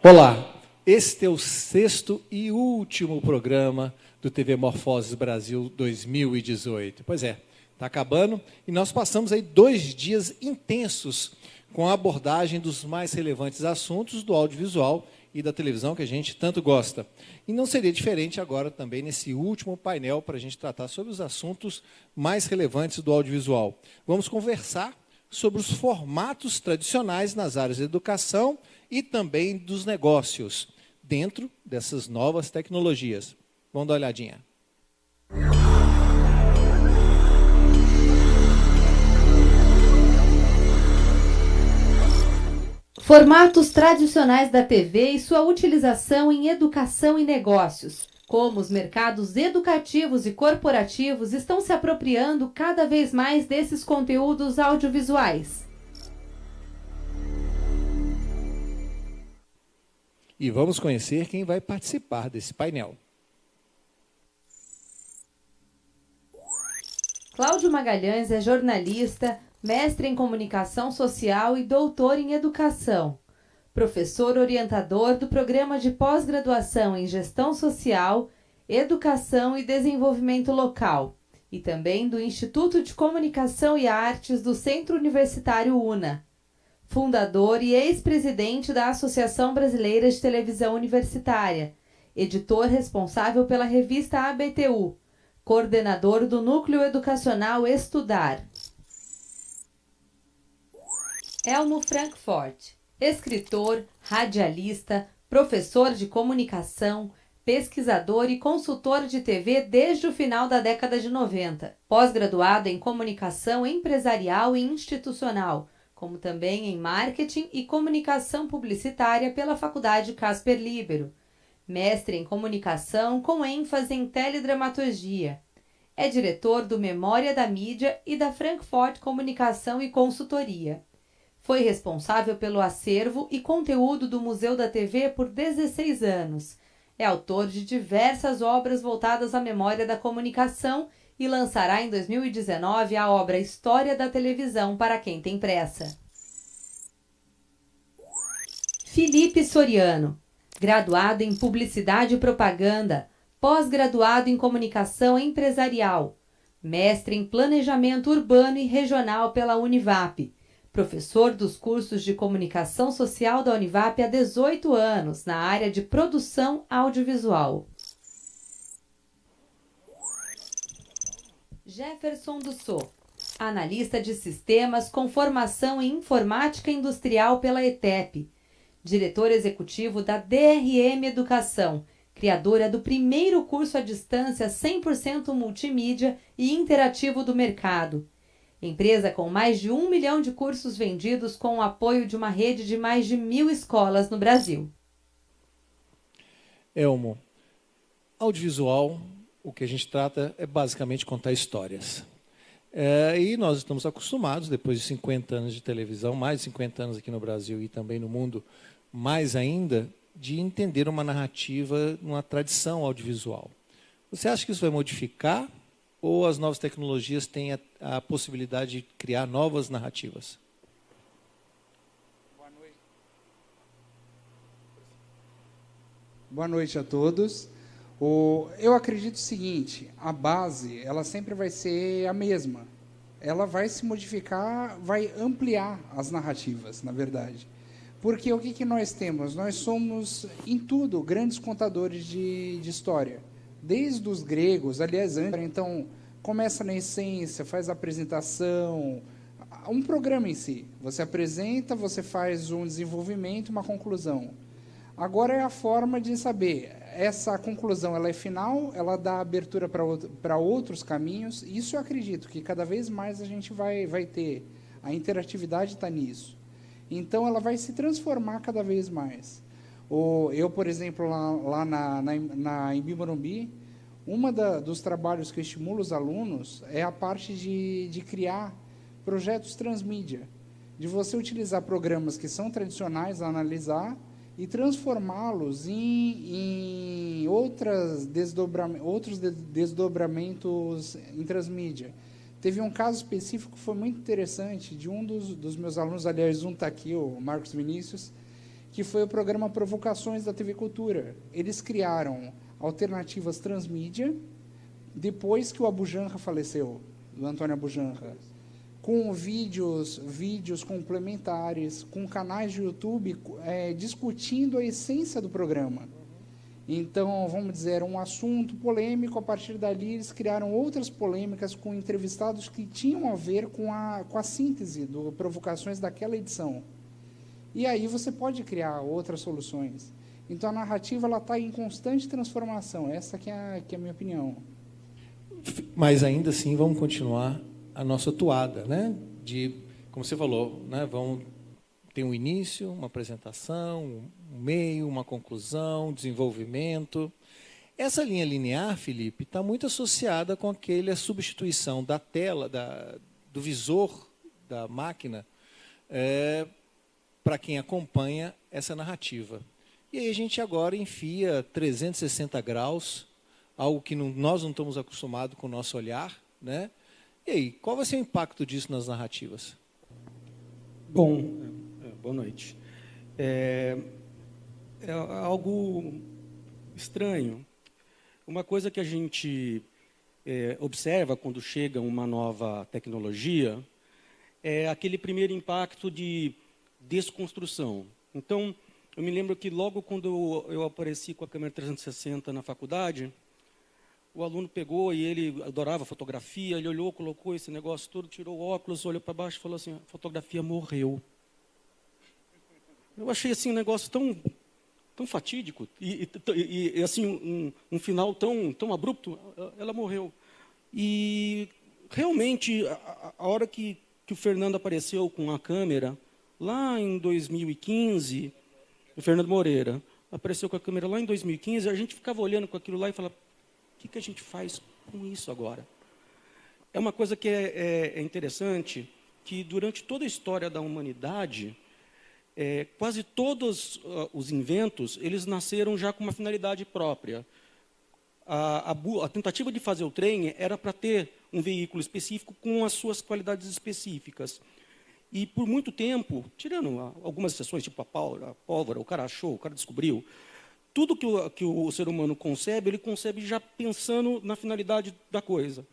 Olá, este é o 6º e último programa do TV Morfoses Brasil 2018. Pois é, está acabando e nós passamos aí 2 dias intensos com a abordagem dos mais relevantes assuntos do audiovisual e da televisão que a gente tanto gosta. E não seria diferente agora também nesse último painel para a gente tratar sobre os assuntos mais relevantes do audiovisual. Vamos conversar sobre os formatos tradicionais nas áreas da educação e também dos negócios, dentro dessas novas tecnologias. Vamos dar uma olhadinha. Formatos tradicionais da TV e sua utilização em educação e negócios. Como os mercados educativos e corporativos estão se apropriando cada vez mais desses conteúdos audiovisuais. E vamos conhecer quem vai participar desse painel. Cláudio Magalhães é jornalista, mestre em comunicação social e doutor em educação. Professor orientador do programa de pós-graduação em gestão social, educação e desenvolvimento local, e também do Instituto de Comunicação e Artes do Centro Universitário UNA. Fundador e ex-presidente da Associação Brasileira de Televisão Universitária, editor responsável pela revista ABTU, coordenador do Núcleo Educacional Estudar. Elmo Frankfort, escritor, radialista, professor de comunicação, pesquisador e consultor de TV desde o final da década de 90, pós-graduado em comunicação empresarial e institucional, como também em marketing e comunicação publicitária pela Faculdade Casper Libero, mestre em comunicação com ênfase em teledramaturgia. É diretor do Memória da Mídia e da Frankfort Comunicação e Consultoria. Foi responsável pelo acervo e conteúdo do Museu da TV por 16 anos. É autor de diversas obras voltadas à memória da comunicação e lançará em 2019 a obra História da Televisão para quem tem pressa. Felipe Soriano, graduado em Publicidade e Propaganda, pós-graduado em Comunicação Empresarial, mestre em Planejamento Urbano e Regional pela Univap, professor dos cursos de Comunicação Social da Univap há 18 anos, na área de produção audiovisual. Jefferson Dussault, analista de sistemas com formação em Informática Industrial pela ETEP, diretor executivo da DRM Educação, criadora do primeiro curso à distância 100% multimídia e interativo do mercado. Empresa com mais de 1 milhão de cursos vendidos com o apoio de uma rede de mais de 1.000 escolas no Brasil. Elmo, audiovisual, o que a gente trata é basicamente contar histórias. E nós estamos acostumados, depois de 50 anos de televisão, mais de 50 anos aqui no Brasil e também no mundo, mais ainda, de entender uma narrativa, uma tradição audiovisual. Você acha que isso vai modificar ou as novas tecnologias têm a possibilidade de criar novas narrativas? Boa noite. Boa noite a todos. Eu acredito o seguinte, a base ela sempre vai ser a mesma. Ela vai se modificar, vai ampliar as narrativas, na verdade. Porque o que nós temos? Nós somos, em tudo, grandes contadores de história. Desde os gregos, aliás, antes, então, começa na essência, faz a apresentação, um programa em si. Você apresenta, você faz um desenvolvimento, uma conclusão. Agora é a forma de saber, essa conclusão ela é final, ela dá abertura para outros caminhos. Isso eu acredito que cada vez mais a gente vai ter. A interatividade está nisso. Então, ela vai se transformar cada vez mais. Eu, por exemplo, lá na Embi Morumbi, dos trabalhos que eu estimulo os alunos é a parte de criar projetos transmídia, de você utilizar programas que são tradicionais, analisar e transformá-los em outros desdobramentos em transmídia. Teve um caso específico que foi muito interessante, de um dos meus alunos, aliás, um está aqui, o Marcos Vinícius, que foi o programa Provocações da TV Cultura. Eles criaram alternativas transmídia, depois que o Abujanra faleceu, o Antônio Abujanra, com vídeos complementares, com canais de YouTube discutindo a essência do programa. Então, vamos dizer, era um assunto polêmico, a partir dali eles criaram outras polêmicas com entrevistados que tinham a ver com a síntese do Provocações daquela edição. E aí você pode criar outras soluções. Então, a narrativa está em constante transformação, essa que é a minha opinião. Mas, ainda assim, vamos continuar a nossa toada, né? Como você falou, né? Vamos ter um início, uma apresentação, um meio, uma conclusão, desenvolvimento. Essa linha linear, Felipe, está muito associada com a substituição da tela, do visor da máquina, para quem acompanha essa narrativa. E aí a gente agora enfia 360 graus, algo que nós não estamos acostumados com o nosso olhar, né? E aí, qual vai ser o impacto disso nas narrativas? Bom, boa noite. É algo estranho. Uma coisa que a gente observa quando chega uma nova tecnologia é aquele primeiro impacto de desconstrução. Então, eu me lembro que logo quando eu apareci com a câmera 360 na faculdade, o aluno pegou e ele adorava fotografia, ele olhou, colocou esse negócio todo, tirou o óculos, olhou para baixo e falou assim, a fotografia morreu. Eu achei assim, um negócio tão fatídico e assim, um final tão abrupto, ela morreu. E realmente, a hora que o Fernando apareceu com a câmera, lá em 2015, o Fernando Moreira apareceu com a câmera lá em 2015, a gente ficava olhando com aquilo lá e falava, o que a gente faz com isso agora? É uma coisa que é interessante, que durante toda a história da humanidade, quase todos os inventos, eles nasceram já com uma finalidade própria. A tentativa de fazer o trem era para ter um veículo específico com as suas qualidades específicas. E por muito tempo, tirando algumas exceções, tipo a pólvora, o cara achou, o cara descobriu, tudo que o ser humano concebe, ele concebe já pensando na finalidade da coisa.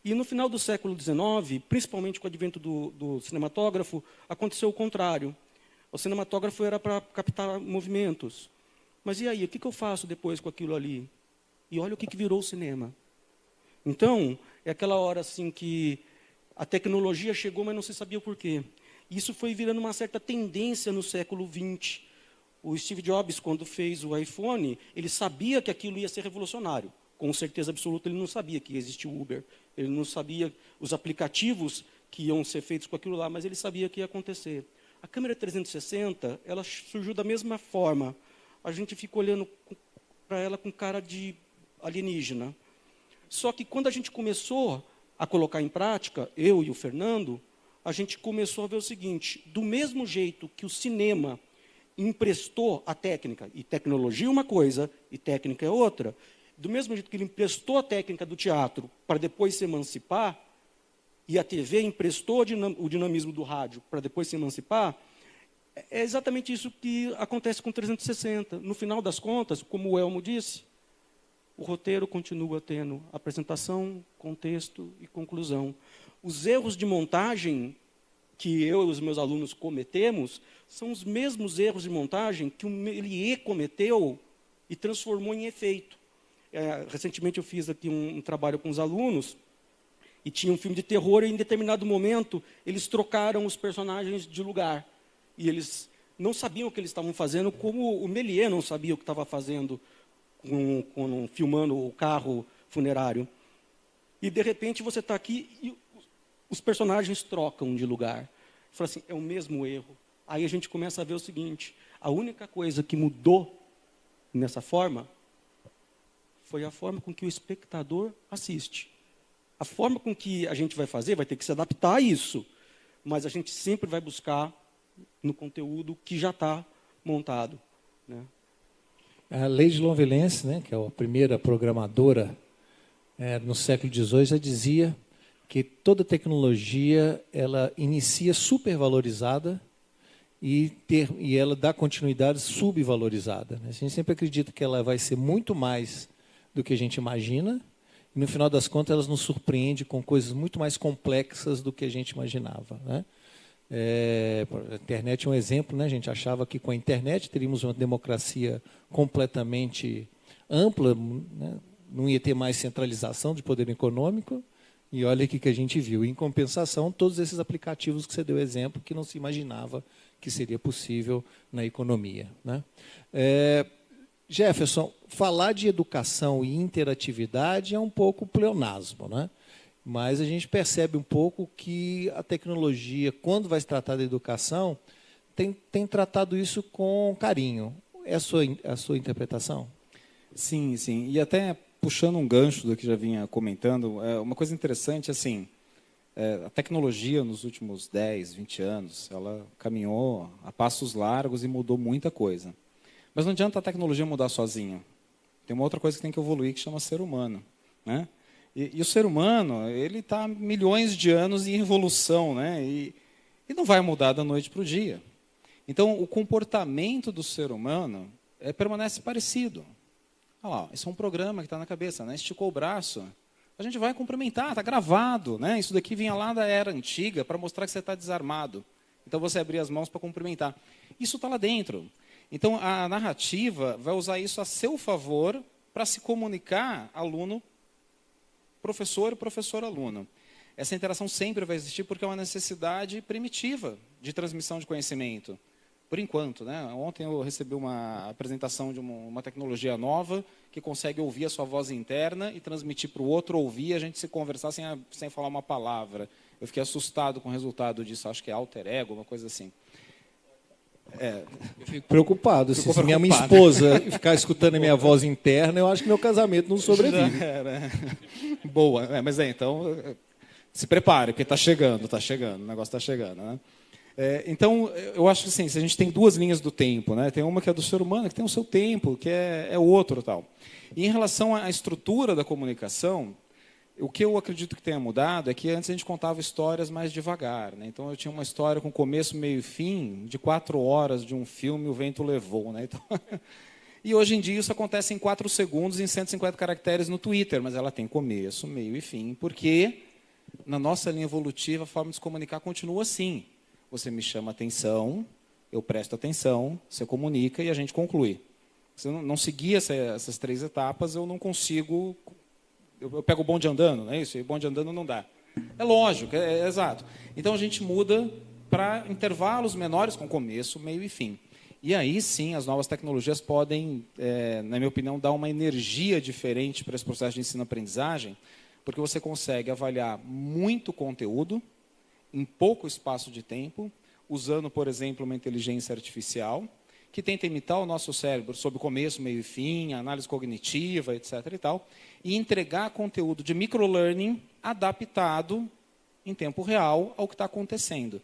E no final do século XIX, principalmente com o advento do cinematógrafo, aconteceu o contrário. O cinematógrafo era para captar movimentos. Mas e aí, o que eu faço depois com aquilo ali? E olha o que virou o cinema. Então, é aquela hora assim que a tecnologia chegou, mas não se sabia o porquê. Isso foi virando uma certa tendência no século XX. O Steve Jobs, quando fez o iPhone, ele sabia que aquilo ia ser revolucionário. Com certeza absoluta, ele não sabia que existia o Uber. Ele não sabia os aplicativos que iam ser feitos com aquilo lá, mas ele sabia que ia acontecer. A câmera 360, ela surgiu da mesma forma. A gente fica olhando para ela com cara de alienígena. Só que quando a gente começou a colocar em prática, eu e o Fernando, a gente começou a ver o seguinte, do mesmo jeito que o cinema emprestou a técnica, e tecnologia é uma coisa, e técnica é outra, do mesmo jeito que ele emprestou a técnica do teatro para depois se emancipar, e a TV emprestou o dinamismo do rádio para depois se emancipar, é exatamente isso que acontece com 360. No final das contas, como o Elmo disse, o roteiro continua tendo apresentação, contexto e conclusão. Os erros de montagem que eu e os meus alunos cometemos são os mesmos erros de montagem que o Méliès cometeu e transformou em efeito. Recentemente eu fiz aqui um trabalho com os alunos e tinha um filme de terror e em determinado momento eles trocaram os personagens de lugar. E não sabiam o que eles estavam fazendo, como o Méliès não sabia o que estava fazendo filmando o carro funerário. E, de repente, você está aqui e os personagens trocam de lugar. Fala assim, é o mesmo erro. Aí a gente começa a ver o seguinte, a única coisa que mudou nessa forma foi a forma com que o espectador assiste. A forma com que a gente vai fazer vai ter que se adaptar a isso, mas a gente sempre vai buscar no conteúdo que já está montado, né? A Lady Lonvelense, né, que é a primeira programadora no século XVIII, já dizia que toda tecnologia ela inicia supervalorizada e ela dá continuidade subvalorizada, né? A gente sempre acredita que ela vai ser muito mais do que a gente imagina, e no final das contas ela nos surpreende com coisas muito mais complexas do que a gente imaginava, né? A internet é um exemplo, né? A gente achava que com a internet teríamos uma democracia completamente ampla, né? Não ia ter mais centralização de poder econômico, e olha o que a gente viu. Em compensação, todos esses aplicativos que você deu exemplo, que não se imaginava que seria possível na economia, né? Jefferson, falar de educação e interatividade é um pouco pleonasmo, né? Mas a gente percebe um pouco que a tecnologia, quando vai se tratar da educação, tem tratado isso com carinho. É a sua interpretação? Sim, sim. E até puxando um gancho do que já vinha comentando, uma coisa interessante, assim, a tecnologia nos últimos 10, 20 anos, ela caminhou a passos largos e mudou muita coisa. Mas não adianta a tecnologia mudar sozinha. Tem uma outra coisa que tem que evoluir, que chama ser humano, né? E o ser humano, ele está milhões de anos em evolução, né? E não vai mudar da noite para o dia. Então, o comportamento do ser humano permanece parecido. Olha lá, isso é um programa que está na cabeça, né? Esticou o braço, a gente vai cumprimentar, está gravado, né? Isso daqui vinha lá da era antiga para mostrar que você está desarmado. Então, você abrir as mãos para cumprimentar. Isso está lá dentro. Então, a narrativa vai usar isso a seu favor para se comunicar aluno-professor e professor-aluno. Essa interação sempre vai existir porque é uma necessidade primitiva de transmissão de conhecimento. Por enquanto, né? Ontem eu recebi uma apresentação de uma tecnologia nova que consegue ouvir a sua voz interna e transmitir para o outro ouvir e a gente se conversar sem falar uma palavra. Eu fiquei assustado com o resultado disso, acho que é alter ego, uma coisa assim. Eu fico preocupado. Se minha esposa ficar escutando a minha voz interna, eu acho que meu casamento não sobrevive. Boa. Mas então, se prepare, porque está chegando, o negócio está chegando, né? Então, eu acho que assim, se a gente tem duas linhas do tempo, né? Tem uma que é do ser humano, que tem o seu tempo, que é outro tal. E em relação à estrutura da comunicação, o que eu acredito que tenha mudado é que antes a gente contava histórias mais devagar, né? Então, eu tinha uma história com começo, meio e fim, de 4 horas de um filme, O Vento Levou, né? Então, e hoje em dia isso acontece em 4 segundos, em 150 caracteres no Twitter, mas ela tem começo, meio e fim, porque na nossa linha evolutiva a forma de se comunicar continua assim. Você me chama atenção, eu presto atenção, você comunica e a gente conclui. Se eu não seguir essas 3 etapas, eu não consigo... Eu pego o bonde andando, não é isso? E o bonde andando não dá. É lógico, é exato. Então, a gente muda para intervalos menores com começo, meio e fim. E aí, sim, as novas tecnologias podem, na minha opinião, dar uma energia diferente para esse processo de ensino-aprendizagem, porque você consegue avaliar muito conteúdo em pouco espaço de tempo, usando, por exemplo, uma inteligência artificial, que tenta imitar o nosso cérebro sob começo, meio e fim, análise cognitiva, etc. e tal, e entregar conteúdo de microlearning adaptado em tempo real ao que está acontecendo.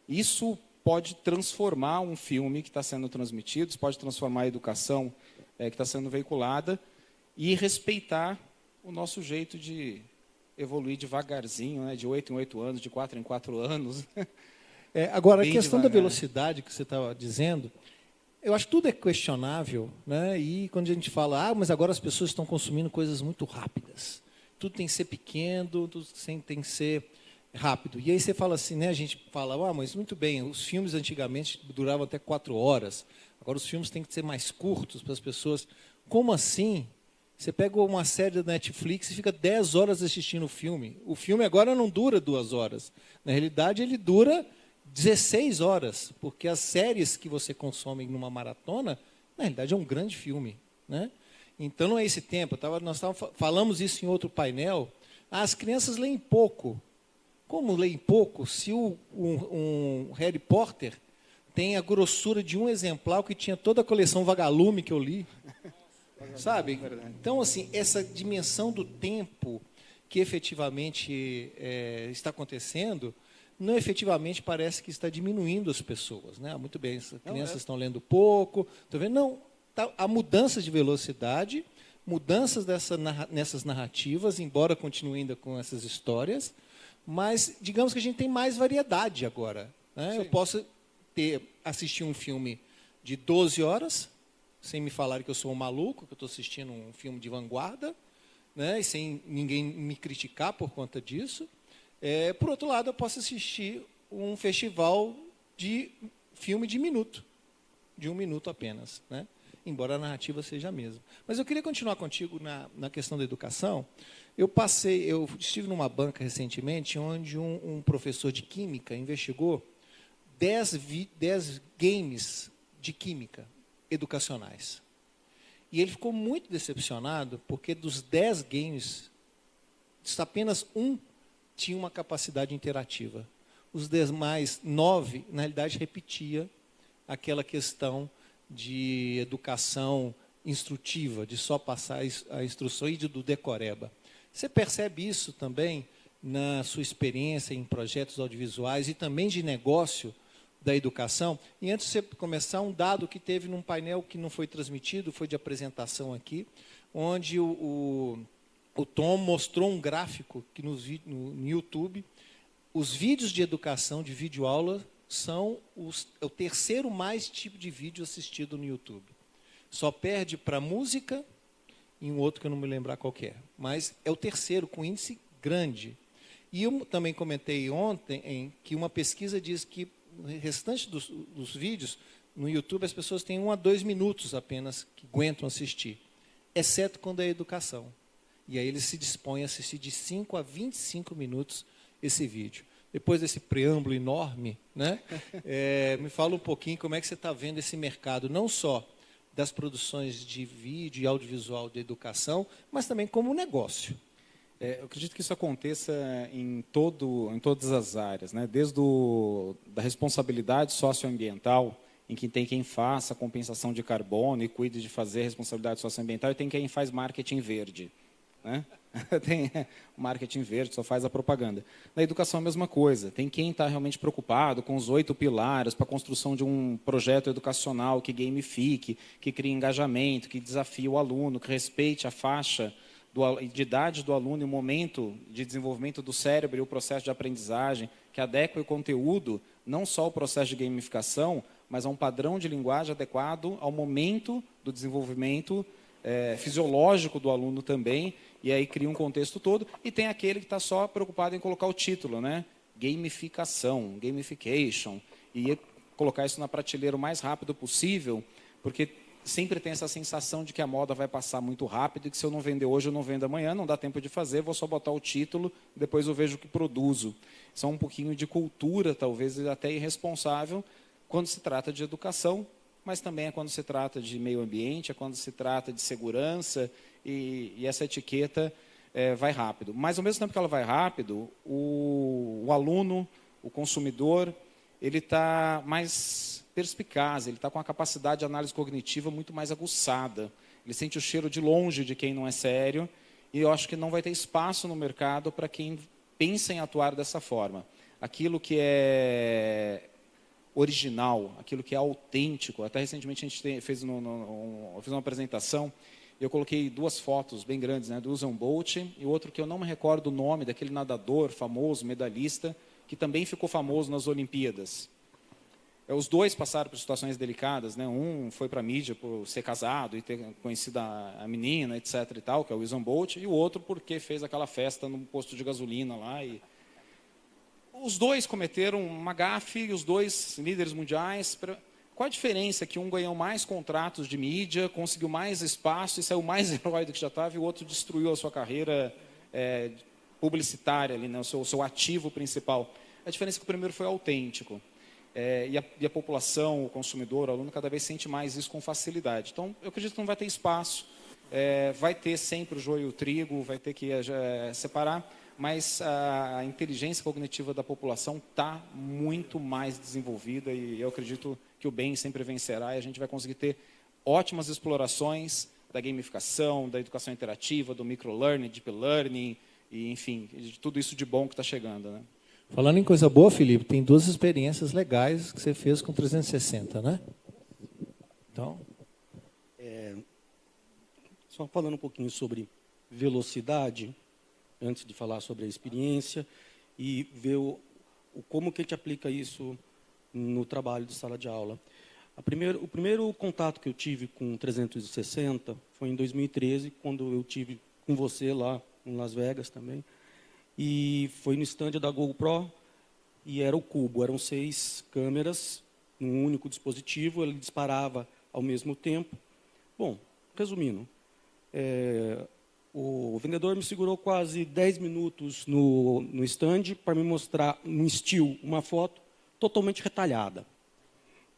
Isso pode transformar um filme que está sendo transmitido, isso pode transformar a educação que está sendo veiculada e respeitar o nosso jeito de evoluir devagarzinho, né, de 8 em 8 anos, de 4 em 4 anos. Agora, a questão da velocidade que você estava dizendo, eu acho que tudo é questionável, né? E quando a gente fala, mas agora as pessoas estão consumindo coisas muito rápidas. Tudo tem que ser pequeno, tudo tem que ser rápido. E aí você fala assim, né? A gente fala, mas muito bem, os filmes antigamente duravam até 4 horas. Agora os filmes têm que ser mais curtos para as pessoas. Como assim? Você pega uma série da Netflix e fica 10 horas assistindo o filme. O filme agora não dura 2 horas. Na realidade, ele dura 16 horas, porque as séries que você consome numa maratona, na realidade, é um grande filme, né? Então, não é esse tempo. Nós falamos isso em outro painel. As crianças leem pouco. Como leem pouco? Se um Harry Potter tem a grossura de um exemplar que tinha toda a coleção Vagalume que eu li. Sabe? Então, assim, essa dimensão do tempo que efetivamente está acontecendo, não efetivamente parece que está diminuindo as pessoas, né? Muito bem, as crianças estão lendo pouco, estou vendo, não, há mudanças de velocidade, mudanças nessas narrativas, embora continue ainda com essas histórias, mas digamos que a gente tem mais variedade agora, né? Eu posso assistir um filme de 12 horas, sem me falarem que eu sou um maluco, que eu estou assistindo um filme de vanguarda, né, e sem ninguém me criticar por conta disso. Por outro lado, eu posso assistir um festival de filme de minuto, de 1 minuto apenas, né? Embora a narrativa seja a mesma. Mas eu queria continuar contigo na questão da educação. Eu estive numa banca recentemente, onde um professor de química investigou 10 games de química educacionais. E ele ficou muito decepcionado, porque dos 10 games, apenas um tinha uma capacidade interativa. Os demais 9, na realidade, repetia aquela questão de educação instrutiva, de só passar a instrução e do decoreba. Você percebe isso também na sua experiência em projetos audiovisuais e também de negócio da educação? E antes de você começar, um dado que teve num painel que não foi transmitido, foi de apresentação aqui, onde o Tom mostrou um gráfico que no YouTube, os vídeos de educação, de videoaula, são o terceiro mais tipo de vídeo assistido no YouTube. Só perde para música e um outro que eu não me lembrar qual que é. Mas é o terceiro, com índice grande. E eu também comentei ontem que uma pesquisa diz que o restante dos vídeos no YouTube as pessoas têm 1 a 2 minutos apenas que aguentam assistir, exceto quando é educação. E aí eles se dispõem a assistir de 5 a 25 minutos esse vídeo. Depois desse preâmbulo enorme, né, me fala um pouquinho como é que você está vendo esse mercado, não só das produções de vídeo e audiovisual de educação, mas também como negócio. Eu acredito que isso aconteça em todas as áreas, né? Desde da responsabilidade socioambiental, em que tem quem faça a compensação de carbono e cuide de fazer a responsabilidade socioambiental, e tem quem faz marketing verde, né? Tem marketing verde, só faz a propaganda. Na educação, a mesma coisa. Tem quem está realmente preocupado com os 8 pilares para a construção de um projeto educacional que gamifique, que crie engajamento, que desafie o aluno, que respeite a faixa de idade do aluno e o momento de desenvolvimento do cérebro e o processo de aprendizagem, que adeque o conteúdo, não só ao processo de gamificação, mas a um padrão de linguagem adequado ao momento do desenvolvimento fisiológico do aluno também, e aí cria um contexto todo. E tem aquele que está só preocupado em colocar o título, né? Gamificação, gamification, e colocar isso na prateleira o mais rápido possível, porque sempre tem essa sensação de que a moda vai passar muito rápido e que se eu não vender hoje, eu não vendo amanhã, não dá tempo de fazer, vou só botar o título, depois eu vejo o que produzo. Isso é um pouquinho de cultura, talvez até irresponsável, quando se trata de educação, mas também é quando se trata de meio ambiente, é quando se trata de segurança, e essa etiqueta vai rápido. Mas, ao mesmo tempo que ela vai rápido, o aluno, o consumidor, ele está mais perspicaz, ele está com a capacidade de análise cognitiva muito mais aguçada. Ele sente o cheiro de longe de quem não é sério, e eu acho que não vai ter espaço no mercado para quem pensa em atuar dessa forma. Aquilo que é original, aquilo que é autêntico. Até recentemente a gente fez uma apresentação, e eu coloquei 2 fotos bem grandes, né, do Usain Bolt e outro que eu não me recordo o nome, daquele nadador famoso, medalhista, que também ficou famoso nas Olimpíadas. Os dois passaram por situações delicadas, né? Um foi para a mídia por ser casado e ter conhecido a menina, etc. e tal, que é o Usain Bolt, e o outro porque fez aquela festa no posto de gasolina lá. E os dois cometeram uma gafe, os dois líderes mundiais. Qual a diferença? Que um ganhou mais contratos de mídia, conseguiu mais espaço e saiu mais herói do que já estava, e o outro destruiu a sua carreira publicitária, ali, né? o seu ativo principal. A diferença é que o primeiro foi autêntico. E a população, o consumidor, o aluno, cada vez sente mais isso com facilidade. Então, eu acredito que não vai ter espaço, vai ter sempre o joio e o trigo, vai ter que separar, mas a inteligência cognitiva da população está muito mais desenvolvida, e eu acredito que o bem sempre vencerá, e a gente vai conseguir ter ótimas explorações da gamificação, da educação interativa, do microlearning, deep learning, e, enfim, de tudo isso de bom que está chegando, né? Falando em coisa boa, Felipe, tem 2 experiências legais que você fez com 360, né? Então, só falando um pouquinho sobre velocidade, antes de falar sobre a experiência, e ver como que a gente aplica isso no trabalho de sala de aula. O primeiro contato que eu tive com 360 foi em 2013, quando eu tive com você lá em Las Vegas também. E foi no stand da GoPro, e era o cubo. Eram 6 câmeras num único dispositivo, ele disparava ao mesmo tempo. Bom, resumindo, o vendedor me segurou quase 10 minutos no stand para me mostrar um still, uma foto totalmente retalhada.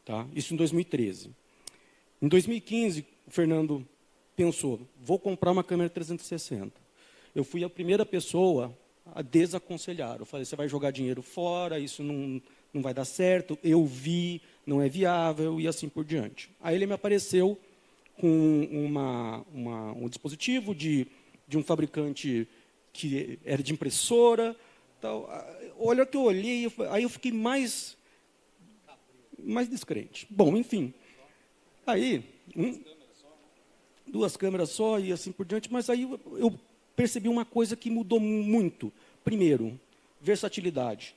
Tá? Isso em 2013. Em 2015, o Fernando pensou, vou comprar uma câmera 360. Eu fui a primeira pessoa a desaconselhar. Eu falei, você vai jogar dinheiro fora, isso não vai dar certo, eu vi, não é viável, e assim por diante. Aí ele me apareceu com um dispositivo de um fabricante que era de impressora. Tal. Olha que eu olhei, aí eu fiquei mais descrente. Bom, enfim. Aí, 2 câmeras só e assim por diante, mas aí eu percebi uma coisa que mudou muito. Primeiro, versatilidade.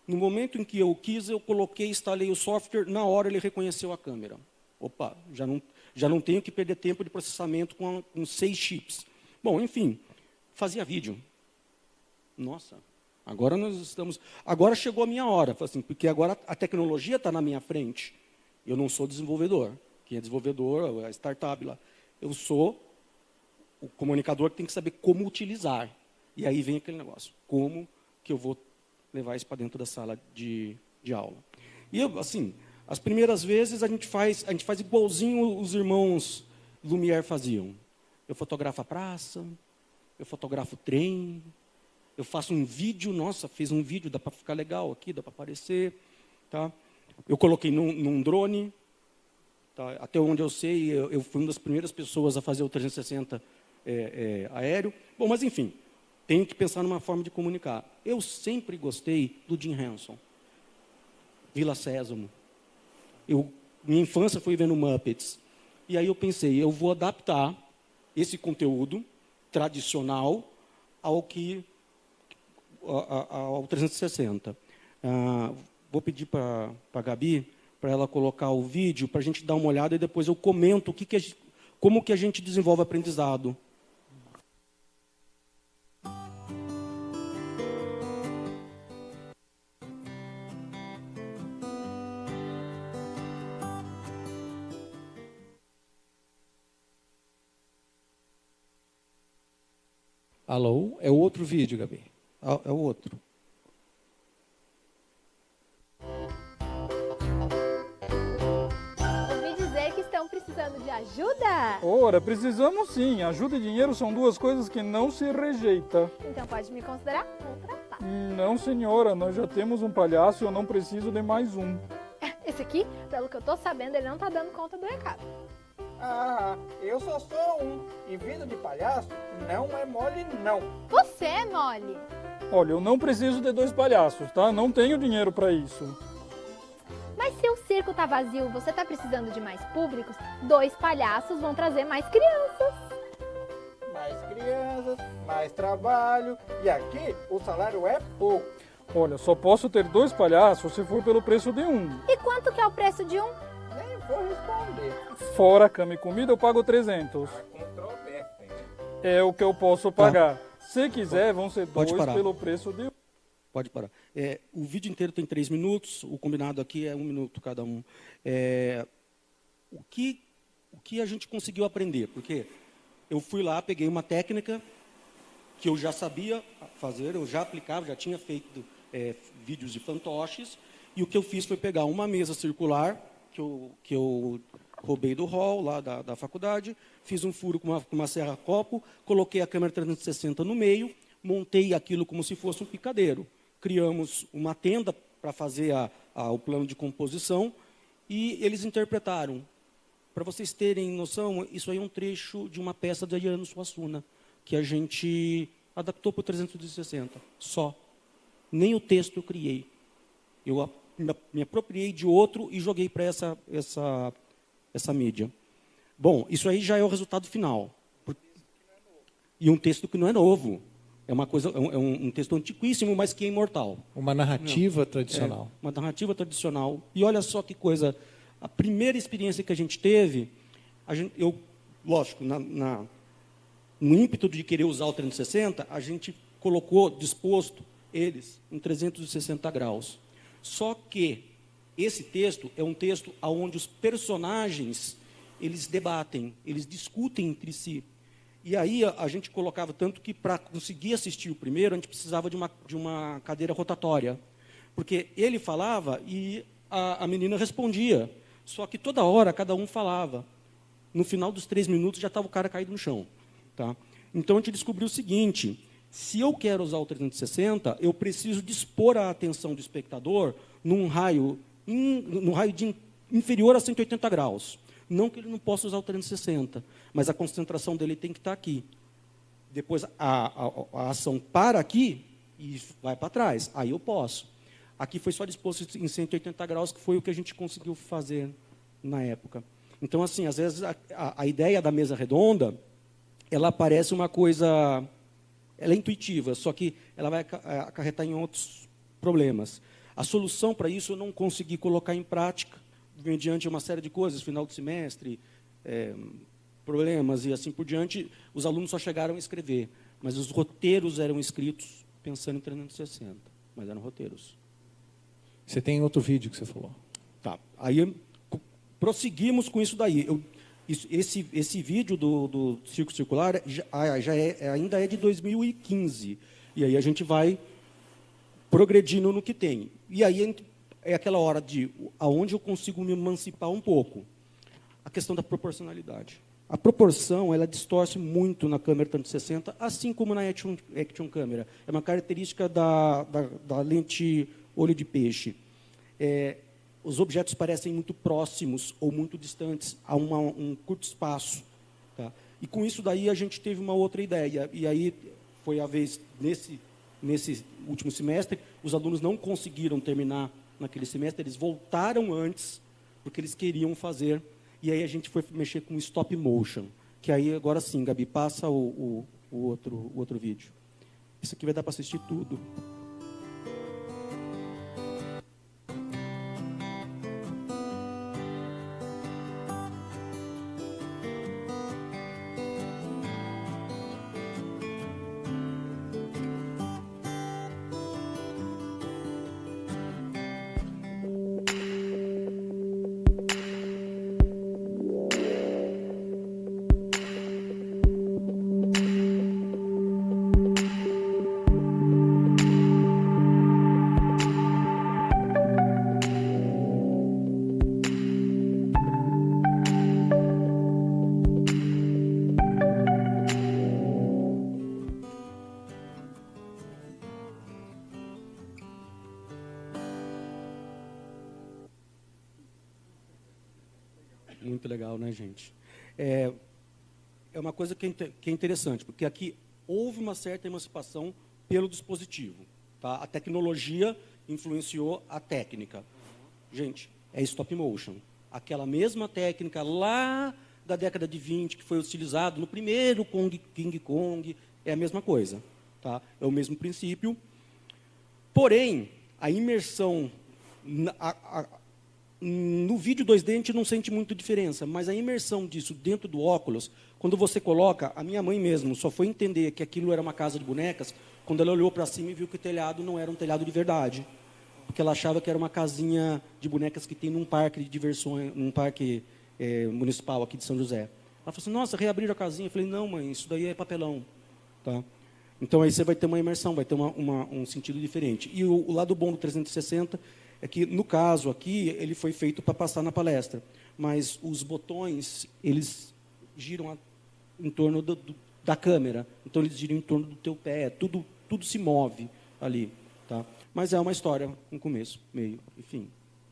No momento em que eu quis, eu coloquei, instalei o software, na hora ele reconheceu a câmera. Opa, já não tenho que perder tempo de processamento com 6 chips. Bom, enfim, fazia vídeo. Nossa, agora chegou a minha hora, assim, porque agora a tecnologia está na minha frente. Eu não sou desenvolvedor. Quem é desenvolvedor é a startup lá. Eu sou o comunicador que tem que saber como utilizar. E aí vem aquele negócio, como que eu vou levar isso para dentro da sala de aula. E, assim, as primeiras vezes a gente faz igualzinho os irmãos Lumière faziam. Eu fotografo a praça, eu fotografo o trem, eu faço um vídeo, nossa, fiz um vídeo, dá para ficar legal aqui, dá para aparecer. Tá? Eu coloquei num drone, tá? Até onde eu sei, eu fui uma das primeiras pessoas a fazer o 360 aéreo. Bom, mas enfim, tenho que pensar numa forma de comunicar. Eu sempre gostei do Jim Henson, Vila Sésamo. Minha infância foi vendo Muppets. E aí eu pensei, eu vou adaptar esse conteúdo tradicional ao 360. Vou pedir para a Gabi, para ela colocar o vídeo, para a gente dar uma olhada e depois eu comento como que a gente desenvolve aprendizado. Alô? É o outro vídeo, Gabi. É o outro. Ouvi dizer que estão precisando de ajuda? Ora, precisamos sim. Ajuda e dinheiro são 2 coisas que não se rejeita. Então pode me considerar contratada. Não, senhora, nós já temos um palhaço e eu não preciso de mais um. Esse aqui, pelo que eu tô sabendo, ele não tá dando conta do recado. Ah, eu só sou um. E vindo de palhaço, não é mole, não. Você é mole. Olha, eu não preciso de 2 palhaços, tá? Não tenho dinheiro para isso. Mas se o circo tá vazio, você tá precisando de mais públicos, 2 palhaços vão trazer mais crianças. Mais crianças, mais trabalho. E aqui o salário é pouco. Olha, só posso ter 2 palhaços se for pelo preço de um. E quanto que é o preço de um? Nem vou responder. Fora cama e comida, eu pago 300. Controvérsia. É o que eu posso pagar. Se quiser, vão ser 2 parar. pelo preço de um. Pode parar. O vídeo inteiro tem 3 minutos, o combinado aqui é 1 minuto cada um. O que a gente conseguiu aprender? Porque eu fui lá, peguei uma técnica que eu já sabia fazer, eu já aplicava, já tinha feito vídeos de fantoches, e o que eu fiz foi pegar uma mesa circular, que eu roubei do hall lá da faculdade, fiz um furo com uma serra-copo, coloquei a câmera 360 no meio, montei aquilo como se fosse um picadeiro. Criamos uma tenda para fazer o plano de composição e eles interpretaram. Para vocês terem noção, isso aí é um trecho de uma peça de Ayano Suassuna, que a gente adaptou para o 360, só. Nem o texto eu criei. Eu me apropriei de outro e joguei para essa mídia. Bom, isso aí já é o resultado final. E um texto que não é novo. É uma coisa, um texto antiquíssimo, mas que é imortal. Uma narrativa tradicional. Uma narrativa tradicional. E olha só que coisa, a primeira experiência que a gente teve, eu, lógico, no ímpeto de querer usar o 360, a gente colocou disposto eles em 360 graus. Só que esse texto é um texto onde os personagens eles debatem, eles discutem entre si. E aí a gente colocava tanto que para conseguir assistir o primeiro, a gente precisava de uma cadeira rotatória. Porque ele falava e a menina respondia. Só que toda hora cada um falava. No final dos 3 minutos já estava o cara caído no chão. Tá? Então a gente descobriu o seguinte: se eu quero usar o 360, eu preciso dispor a atenção do espectador num raio inferior a 180 graus. Não que ele não possa usar o 360, mas a concentração dele tem que estar aqui. Depois a ação para aqui e vai para trás. Aí eu posso. Aqui foi só disposto em 180 graus, que foi o que a gente conseguiu fazer na época. Então, assim, às vezes a ideia da mesa redonda, ela parece uma coisa, ela é intuitiva, só que ela vai acarretar em outros problemas. A solução para isso eu não consegui colocar em prática, mediante uma série de coisas, final de semestre, problemas e assim por diante. Os alunos só chegaram a escrever, mas os roteiros eram escritos pensando em 360, mas eram roteiros. Você tem outro vídeo que você falou. Tá. Aí prosseguimos com isso daí. Esse vídeo do Círculo Circular ainda é de 2015. E aí a gente vai progredindo no que tem. E aí é aquela hora de aonde eu consigo me emancipar um pouco. A questão da proporcionalidade. A proporção, ela distorce muito na câmera 360, assim como na Action Camera. É uma característica da lente olho de peixe. Os objetos parecem muito próximos ou muito distantes a um curto espaço. Tá? E com isso daí a gente teve uma outra ideia. E aí foi a vez, nesse último semestre, os alunos não conseguiram terminar naquele semestre, eles voltaram antes, porque eles queriam fazer, e aí a gente foi mexer com stop motion, que aí, agora sim, Gabi, passa o outro vídeo. Isso aqui vai dar para assistir tudo. Muito legal, né, gente? É uma coisa que é interessante, porque aqui houve uma certa emancipação pelo dispositivo. Tá? A tecnologia influenciou a técnica. Gente, é stop motion. Aquela mesma técnica lá da década de 20, que foi utilizado no primeiro King Kong, é a mesma coisa. Tá? É o mesmo princípio. Porém, a imersão... No vídeo 2D a gente não sente muito diferença, mas a imersão disso dentro do óculos, quando você coloca, a minha mãe mesmo só foi entender que aquilo era uma casa de bonecas quando ela olhou para cima e viu que o telhado não era um telhado de verdade, porque ela achava que era uma casinha de bonecas que tem num parque de diversões, num parque municipal aqui de São José. Ela falou assim: nossa, reabriram a casinha. Eu falei: não, mãe, isso daí é papelão. Tá? Então aí você vai ter uma imersão, vai ter um sentido diferente. E o lado bom do 360 é que, no caso aqui, ele foi feito para passar na palestra. Mas os botões, eles giram em torno da câmera. Então, eles giram em torno do teu pé. Tudo se move ali. Tá? Mas é uma história, um começo, meio e fim.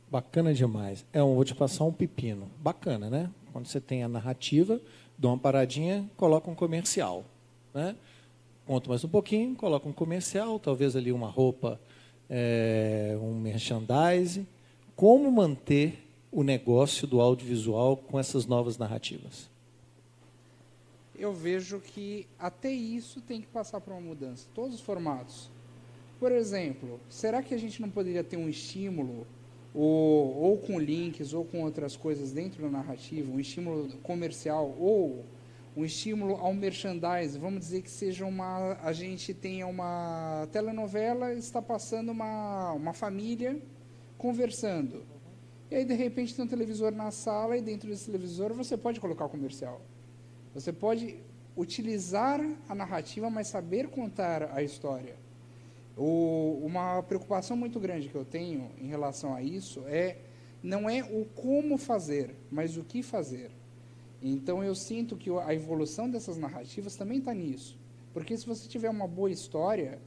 Bacana demais. Vou te passar um pepino. Bacana, né? Quando você tem a narrativa, dá uma paradinha, coloca um comercial. Né? Conta mais um pouquinho, coloca um comercial, talvez ali uma roupa... um merchandise. Como manter o negócio do audiovisual com essas novas narrativas? eu vejo que até isso tem que passar por uma mudança, todos os formatos. Por exemplo, será que a gente não poderia ter um estímulo, ou com links, ou com outras coisas dentro da narrativa, um estímulo comercial, ou um estímulo ao merchandise? Vamos dizer que seja a gente tenha uma telenovela, está passando uma família conversando. E aí, de repente, tem um televisor na sala, e dentro desse televisor você pode colocar o comercial. Você pode utilizar a narrativa, mas saber contar a história. Uma preocupação muito grande que eu tenho em relação a isso não é o como fazer, mas o que fazer. Então, eu sinto que a evolução dessas narrativas também está nisso. Porque se você tiver uma boa história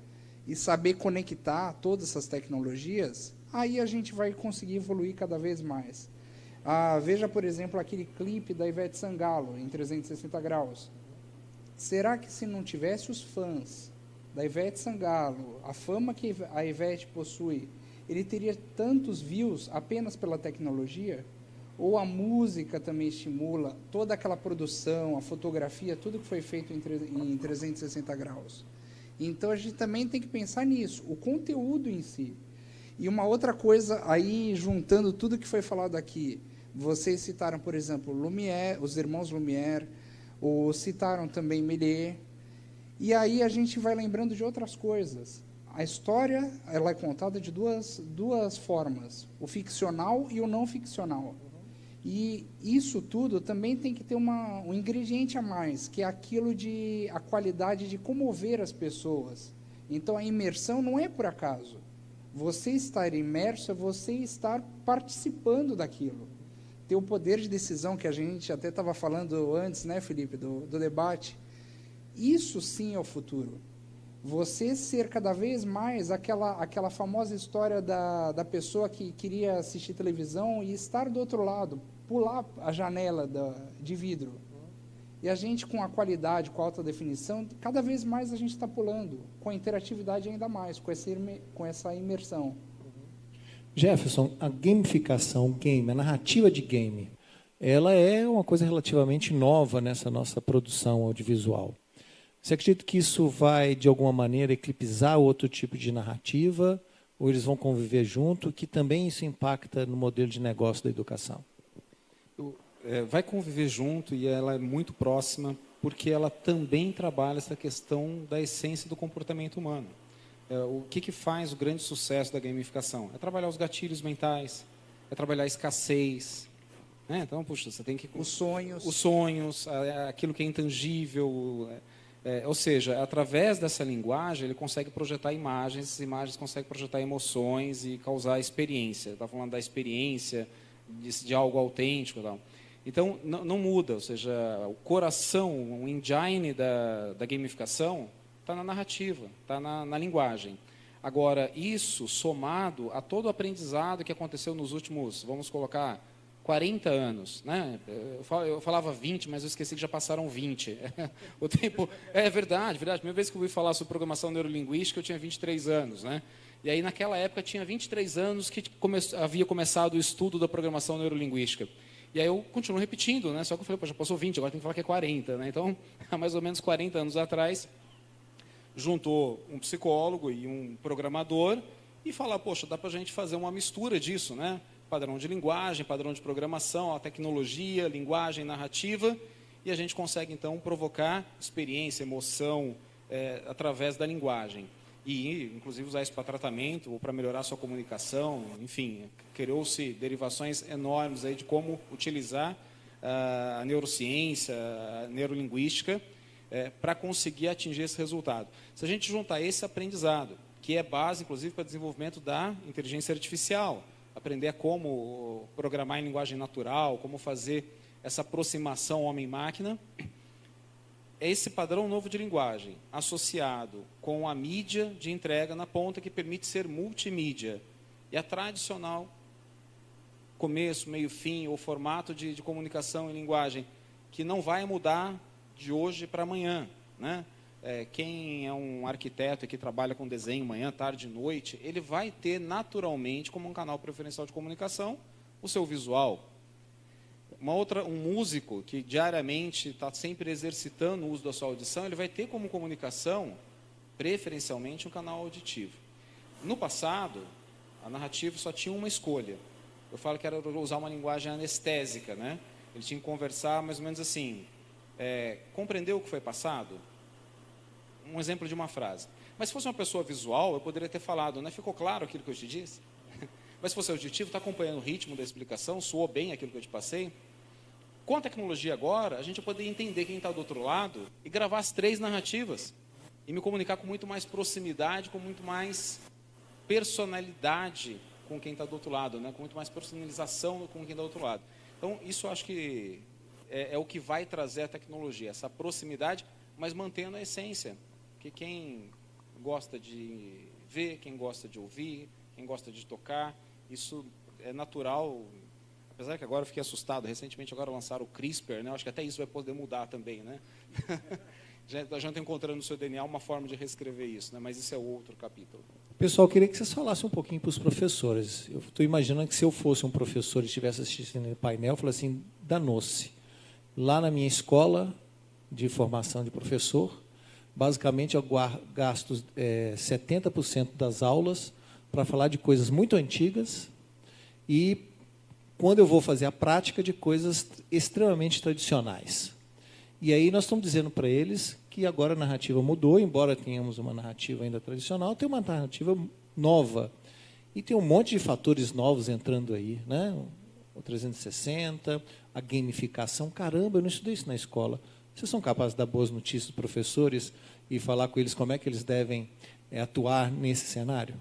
e saber conectar todas essas tecnologias, aí a gente vai conseguir evoluir cada vez mais. Veja, por exemplo, aquele clipe da Ivete Sangalo, em 360 graus. Será que se não tivesse os fãs da Ivete Sangalo, a fama que a Ivete possui, ele teria tantos views apenas pela tecnologia? Ou a música também estimula toda aquela produção, a fotografia, tudo que foi feito em 360 graus? Então, a gente também tem que pensar nisso, o conteúdo em si. E uma outra coisa, aí juntando tudo que foi falado aqui, vocês citaram, por exemplo, Lumière, os irmãos Lumière, ou citaram também Méliès, e aí a gente vai lembrando de outras coisas. A história, ela é contada de duas formas, o ficcional e o não ficcional. E isso tudo também tem que ter um ingrediente a mais, que é aquilo a qualidade de comover as pessoas. Então, a imersão não é por acaso. Você estar imerso é você estar participando daquilo. Ter o poder de decisão, que a gente até estava falando antes, né, Felipe, do debate. Isso sim é o futuro. Você ser cada vez mais aquela famosa história da pessoa que queria assistir televisão e estar do outro lado, pular a janela de vidro. E a gente, com a qualidade, com a alta definição, cada vez mais a gente está pulando, com a interatividade ainda mais, com essa imersão. Jefferson, a gamificação, a narrativa de game, ela é uma coisa relativamente nova nessa nossa produção audiovisual. Você acredita que isso vai, de alguma maneira, eclipsar outro tipo de narrativa, ou eles vão conviver junto, que também isso impacta no modelo de negócio da educação? Vai conviver junto, e ela é muito próxima, porque ela também trabalha essa questão da essência do comportamento humano. O que faz o grande sucesso da gamificação? É trabalhar os gatilhos mentais, é trabalhar a escassez. Né? Então, puxa, você tem que... Os sonhos, aquilo que é intangível. Ou seja, através dessa linguagem, ele consegue projetar imagens, essas imagens conseguem projetar emoções e causar experiência. Está falando da experiência, de algo autêntico e tal. Então, não muda, ou seja, o coração, o engine da gamificação está na narrativa, está na linguagem. Agora, isso somado a todo o aprendizado que aconteceu nos últimos, vamos colocar, 40 anos. Né? Eu falava 20, mas eu esqueci que já passaram 20. O tempo, é verdade. A primeira vez que eu ouvi falar sobre programação neurolinguística, eu tinha 23 anos. Né? E aí, naquela época, tinha 23 anos que havia começado o estudo da programação neurolinguística. E aí eu continuo repetindo, né? Só que eu falei, já passou 20, agora tem que falar que é 40. Né? Então, há mais ou menos 40 anos atrás, juntou um psicólogo e um programador e falar, poxa, dá para a gente fazer uma mistura disso, né? Padrão de linguagem, padrão de programação, a tecnologia, linguagem, narrativa, e a gente consegue, então, provocar experiência, emoção, através da linguagem. E, inclusive, usar isso para tratamento ou para melhorar a sua comunicação, enfim, criou-se derivações enormes aí de como utilizar a neurociência, a neurolinguística, para conseguir atingir esse resultado. Se a gente juntar esse aprendizado, que é base, inclusive, para o desenvolvimento da inteligência artificial, aprender a como programar em linguagem natural, como fazer essa aproximação homem-máquina, é esse padrão novo de linguagem, associado com a mídia de entrega na ponta, que permite ser multimídia. E a tradicional, começo, meio, fim, ou formato de comunicação em linguagem, que não vai mudar de hoje para amanhã. Né? Quem é um arquiteto que trabalha com desenho manhã, tarde e noite, ele vai ter naturalmente, como um canal preferencial de comunicação, o seu visual. um músico que diariamente está sempre exercitando o uso da sua audição, ele vai ter como comunicação, preferencialmente, um canal auditivo. No passado, a narrativa só tinha uma escolha. Eu falo que era usar uma linguagem anestésica, né? Ele tinha que conversar mais ou menos assim, compreendeu o que foi passado? Um exemplo de uma frase. Mas se fosse uma pessoa visual, eu poderia ter falado, né? Ficou claro aquilo que eu te disse? Mas se fosse auditivo, está acompanhando o ritmo da explicação, soou bem aquilo que eu te passei? Com a tecnologia agora, a gente vai poder entender quem está do outro lado e gravar as 3 narrativas e me comunicar com muito mais proximidade, com muito mais personalidade com quem está do outro lado, né? Com muito mais personalização com quem está do outro lado. Então, isso eu acho que é o que vai trazer a tecnologia, essa proximidade, mas mantendo a essência. Que quem gosta de ver, quem gosta de ouvir, quem gosta de tocar, isso é natural. Apesar que agora eu fiquei assustado, recentemente agora lançaram o CRISPR, né? Acho que até isso vai poder mudar também, né? já está encontrando no seu DNA uma forma de reescrever isso, né? Mas isso é outro capítulo. Pessoal, eu queria que vocês falassem um pouquinho para os professores. Eu estou imaginando que se eu fosse um professor e estivesse assistindo o painel, eu falaria assim, danou-se. Lá na minha escola de formação de professor, basicamente eu gasto 70% das aulas para falar de coisas muito antigas e quando eu vou fazer a prática de coisas extremamente tradicionais. E aí nós estamos dizendo para eles que agora a narrativa mudou, embora tenhamos uma narrativa ainda tradicional, tem uma narrativa nova. E tem um monte de fatores novos entrando aí, né? O 360, a gamificação. Caramba, eu não estudei isso na escola. Vocês são capazes de dar boas notícias aos professores e falar com eles como é que eles devem atuar nesse cenário?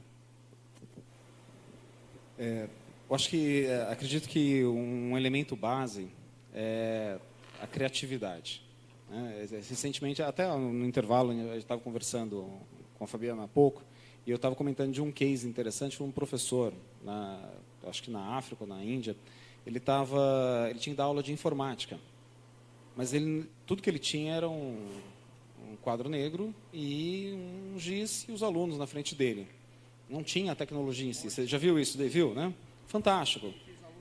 Eu acho que, acredito que um elemento base é a criatividade. Né? Recentemente, até no intervalo, eu estava conversando com a Fabiana há pouco, e eu estava comentando de um case interessante, foi um professor, acho que na África ou na Índia, ele tinha que dar aula de informática, mas tudo que ele tinha era um quadro negro e um giz e os alunos na frente dele. Não tinha a tecnologia em si. Você já viu isso daí, viu, né? Fantástico.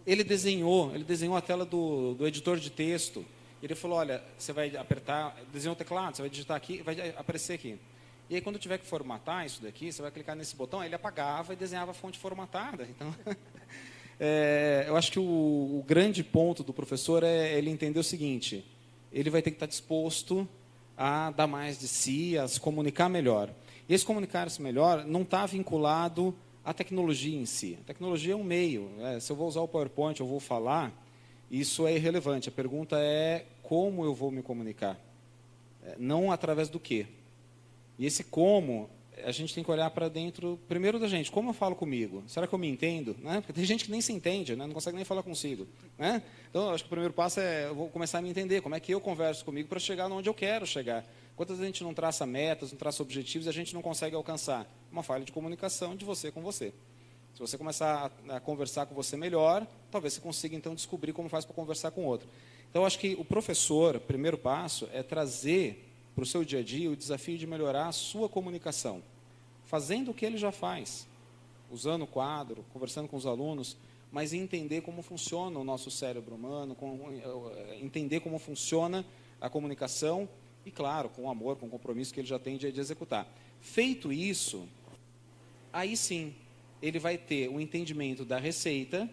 Ele desenhou a tela do editor de texto. Ele falou, olha, você vai apertar, desenhou o teclado, você vai digitar aqui, vai aparecer aqui. E aí, quando tiver que formatar isso daqui, você vai clicar nesse botão, aí ele apagava e desenhava a fonte formatada. Então, eu acho que o grande ponto do professor é ele entender o seguinte, ele vai ter que estar disposto a dar mais de si, a se comunicar melhor. E esse comunicar-se melhor não está vinculado à tecnologia em si. A tecnologia é um meio. Se eu vou usar o PowerPoint, eu vou falar, isso é irrelevante. A pergunta é como eu vou me comunicar, não através do quê. E esse como, a gente tem que olhar para dentro, primeiro da gente, como eu falo comigo? Será que eu me entendo? Né? Porque tem gente que nem se entende, né? Não consegue nem falar consigo. Né? Então, acho que o primeiro passo é, eu vou começar a me entender, como é que eu converso comigo para chegar onde eu quero chegar. Quantas vezes a gente não traça metas, não traça objetivos e a gente não consegue alcançar? Uma falha de comunicação de você com você. Se você começar a conversar com você melhor, talvez você consiga, então, descobrir como faz para conversar com o outro. Então, acho que o professor, o primeiro passo, é trazer para o seu dia a dia o desafio de melhorar a sua comunicação, fazendo o que ele já faz, usando o quadro, conversando com os alunos, mas entender como funciona o nosso cérebro humano, entender como funciona a comunicação e, claro, com o amor, com o compromisso que ele já tem de executar. Feito isso, aí sim, ele vai ter o entendimento da receita,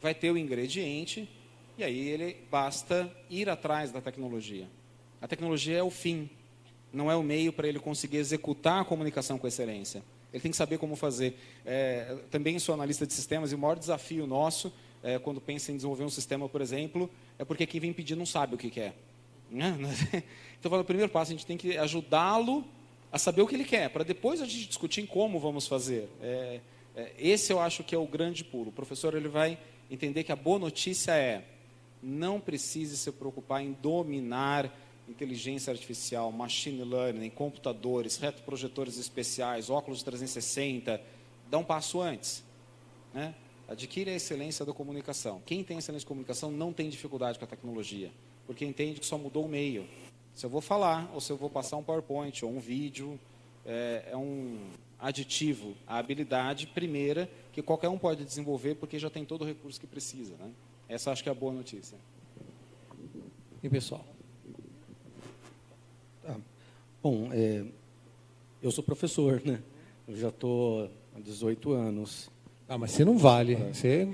vai ter o ingrediente, e aí ele basta ir atrás da tecnologia. A tecnologia é o fim, não é o meio para ele conseguir executar a comunicação com excelência. Ele tem que saber como fazer. Também sou analista de sistemas e o maior desafio nosso, quando pensa em desenvolver um sistema, por exemplo, é porque quem vem pedir não sabe o que quer. Então, o primeiro passo, a gente tem que ajudá-lo a saber o que ele quer, para depois a gente discutir em como vamos fazer. Esse eu acho que é o grande pulo. O professor ele vai entender que a boa notícia é não precise se preocupar em dominar inteligência artificial, machine learning, computadores, retroprojetores especiais, óculos 360, dá um passo antes. Né? Adquire a excelência da comunicação. Quem tem excelência de comunicação não tem dificuldade com a tecnologia, porque entende que só mudou o meio. Se eu vou falar, ou se eu vou passar um PowerPoint, ou um vídeo, é um aditivo à habilidade primeira que qualquer um pode desenvolver, porque já tem todo o recurso que precisa. Né? Essa acho que é a boa notícia. E pessoal? Bom, eu sou professor, né? Eu já estou há 18 anos. Mas você não vale. Você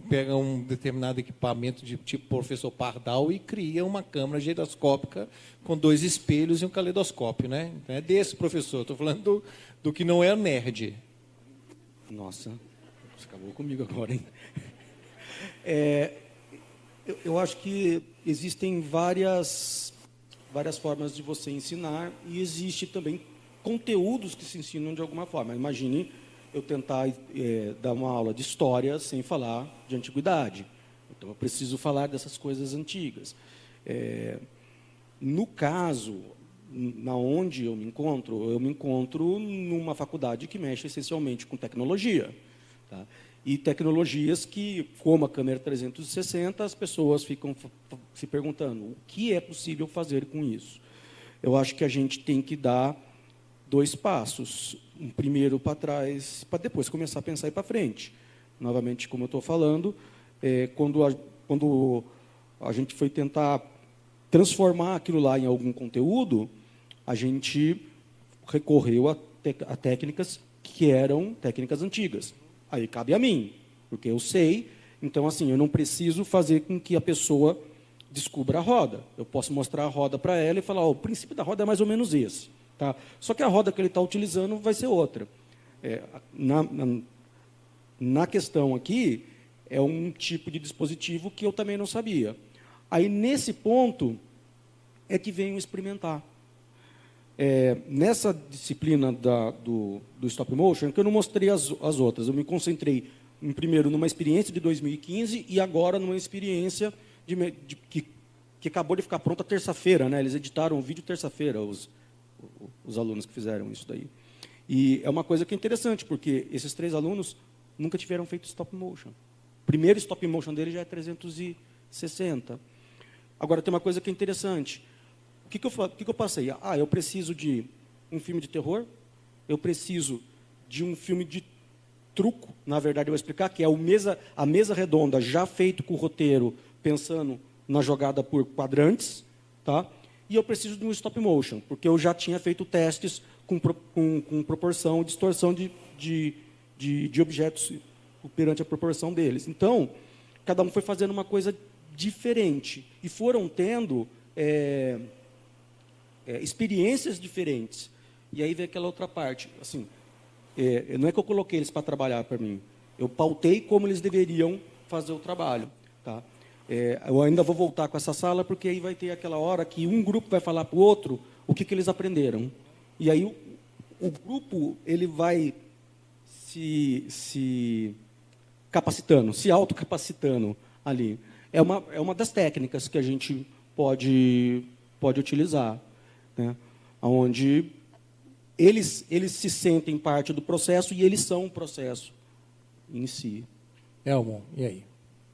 pega um determinado equipamento de tipo professor Pardal e cria uma câmera giroscópica com 2 espelhos e um caleidoscópio, né? Então é desse professor. Estou falando do que não é nerd. Nossa, você acabou comigo agora, hein? Eu acho que existem várias formas de você ensinar e existe também conteúdos que se ensinam de alguma forma. Imagine eu tentar dar uma aula de história sem falar de antiguidade. Então, eu preciso falar dessas coisas antigas. No caso, na onde eu me encontro numa faculdade que mexe essencialmente com tecnologia. Tá? E tecnologias que, como a câmera 360, as pessoas ficam se perguntando o que é possível fazer com isso. Eu acho que a gente tem que dar 2 passos. Um primeiro para trás, para depois começar a pensar e para frente. Novamente, como eu estou falando, quando a gente foi tentar transformar aquilo lá em algum conteúdo, a gente recorreu a técnicas que eram técnicas antigas. Aí cabe a mim, porque eu sei. Então, assim, eu não preciso fazer com que a pessoa descubra a roda. Eu posso mostrar a roda para ela e falar, o princípio da roda é mais ou menos esse. Tá? Só que a roda que ele está utilizando vai ser outra. Na questão aqui, é um tipo de dispositivo que eu também não sabia. Aí, nesse ponto, é que venho experimentar. Nessa disciplina do stop motion, que eu não mostrei as outras, eu me concentrei, primeiro, numa experiência de 2015 e agora numa experiência que acabou de ficar pronta terça-feira. Né? Eles editaram o vídeo terça-feira, os alunos que fizeram isso daí. E é uma coisa que é interessante, porque esses 3 alunos nunca tiveram feito stop motion. O primeiro stop motion dele já é 360. Agora, tem uma coisa que é interessante. O que eu passei? Eu preciso de um filme de terror, eu preciso de um filme de truco, na verdade, eu vou explicar, que é a mesa redonda já feito com o roteiro, pensando na jogada por quadrantes, tá? E eu preciso de um stop motion, porque eu já tinha feito testes com proporção, distorção de objetos perante a proporção deles. Então, cada um foi fazendo uma coisa diferente e foram tendo experiências diferentes. E aí vem aquela outra parte. Assim, não é que eu coloquei eles para trabalhar para mim. Eu pautei como eles deveriam fazer o trabalho. Tá? Eu ainda vou voltar com essa sala, porque aí vai ter aquela hora que um grupo vai falar para o outro o que eles aprenderam. E aí o grupo ele vai se capacitando, se autocapacitando ali. É uma das técnicas que a gente pode utilizar, né? Onde eles se sentem parte do processo e eles são o processo em si. Elmo, e aí?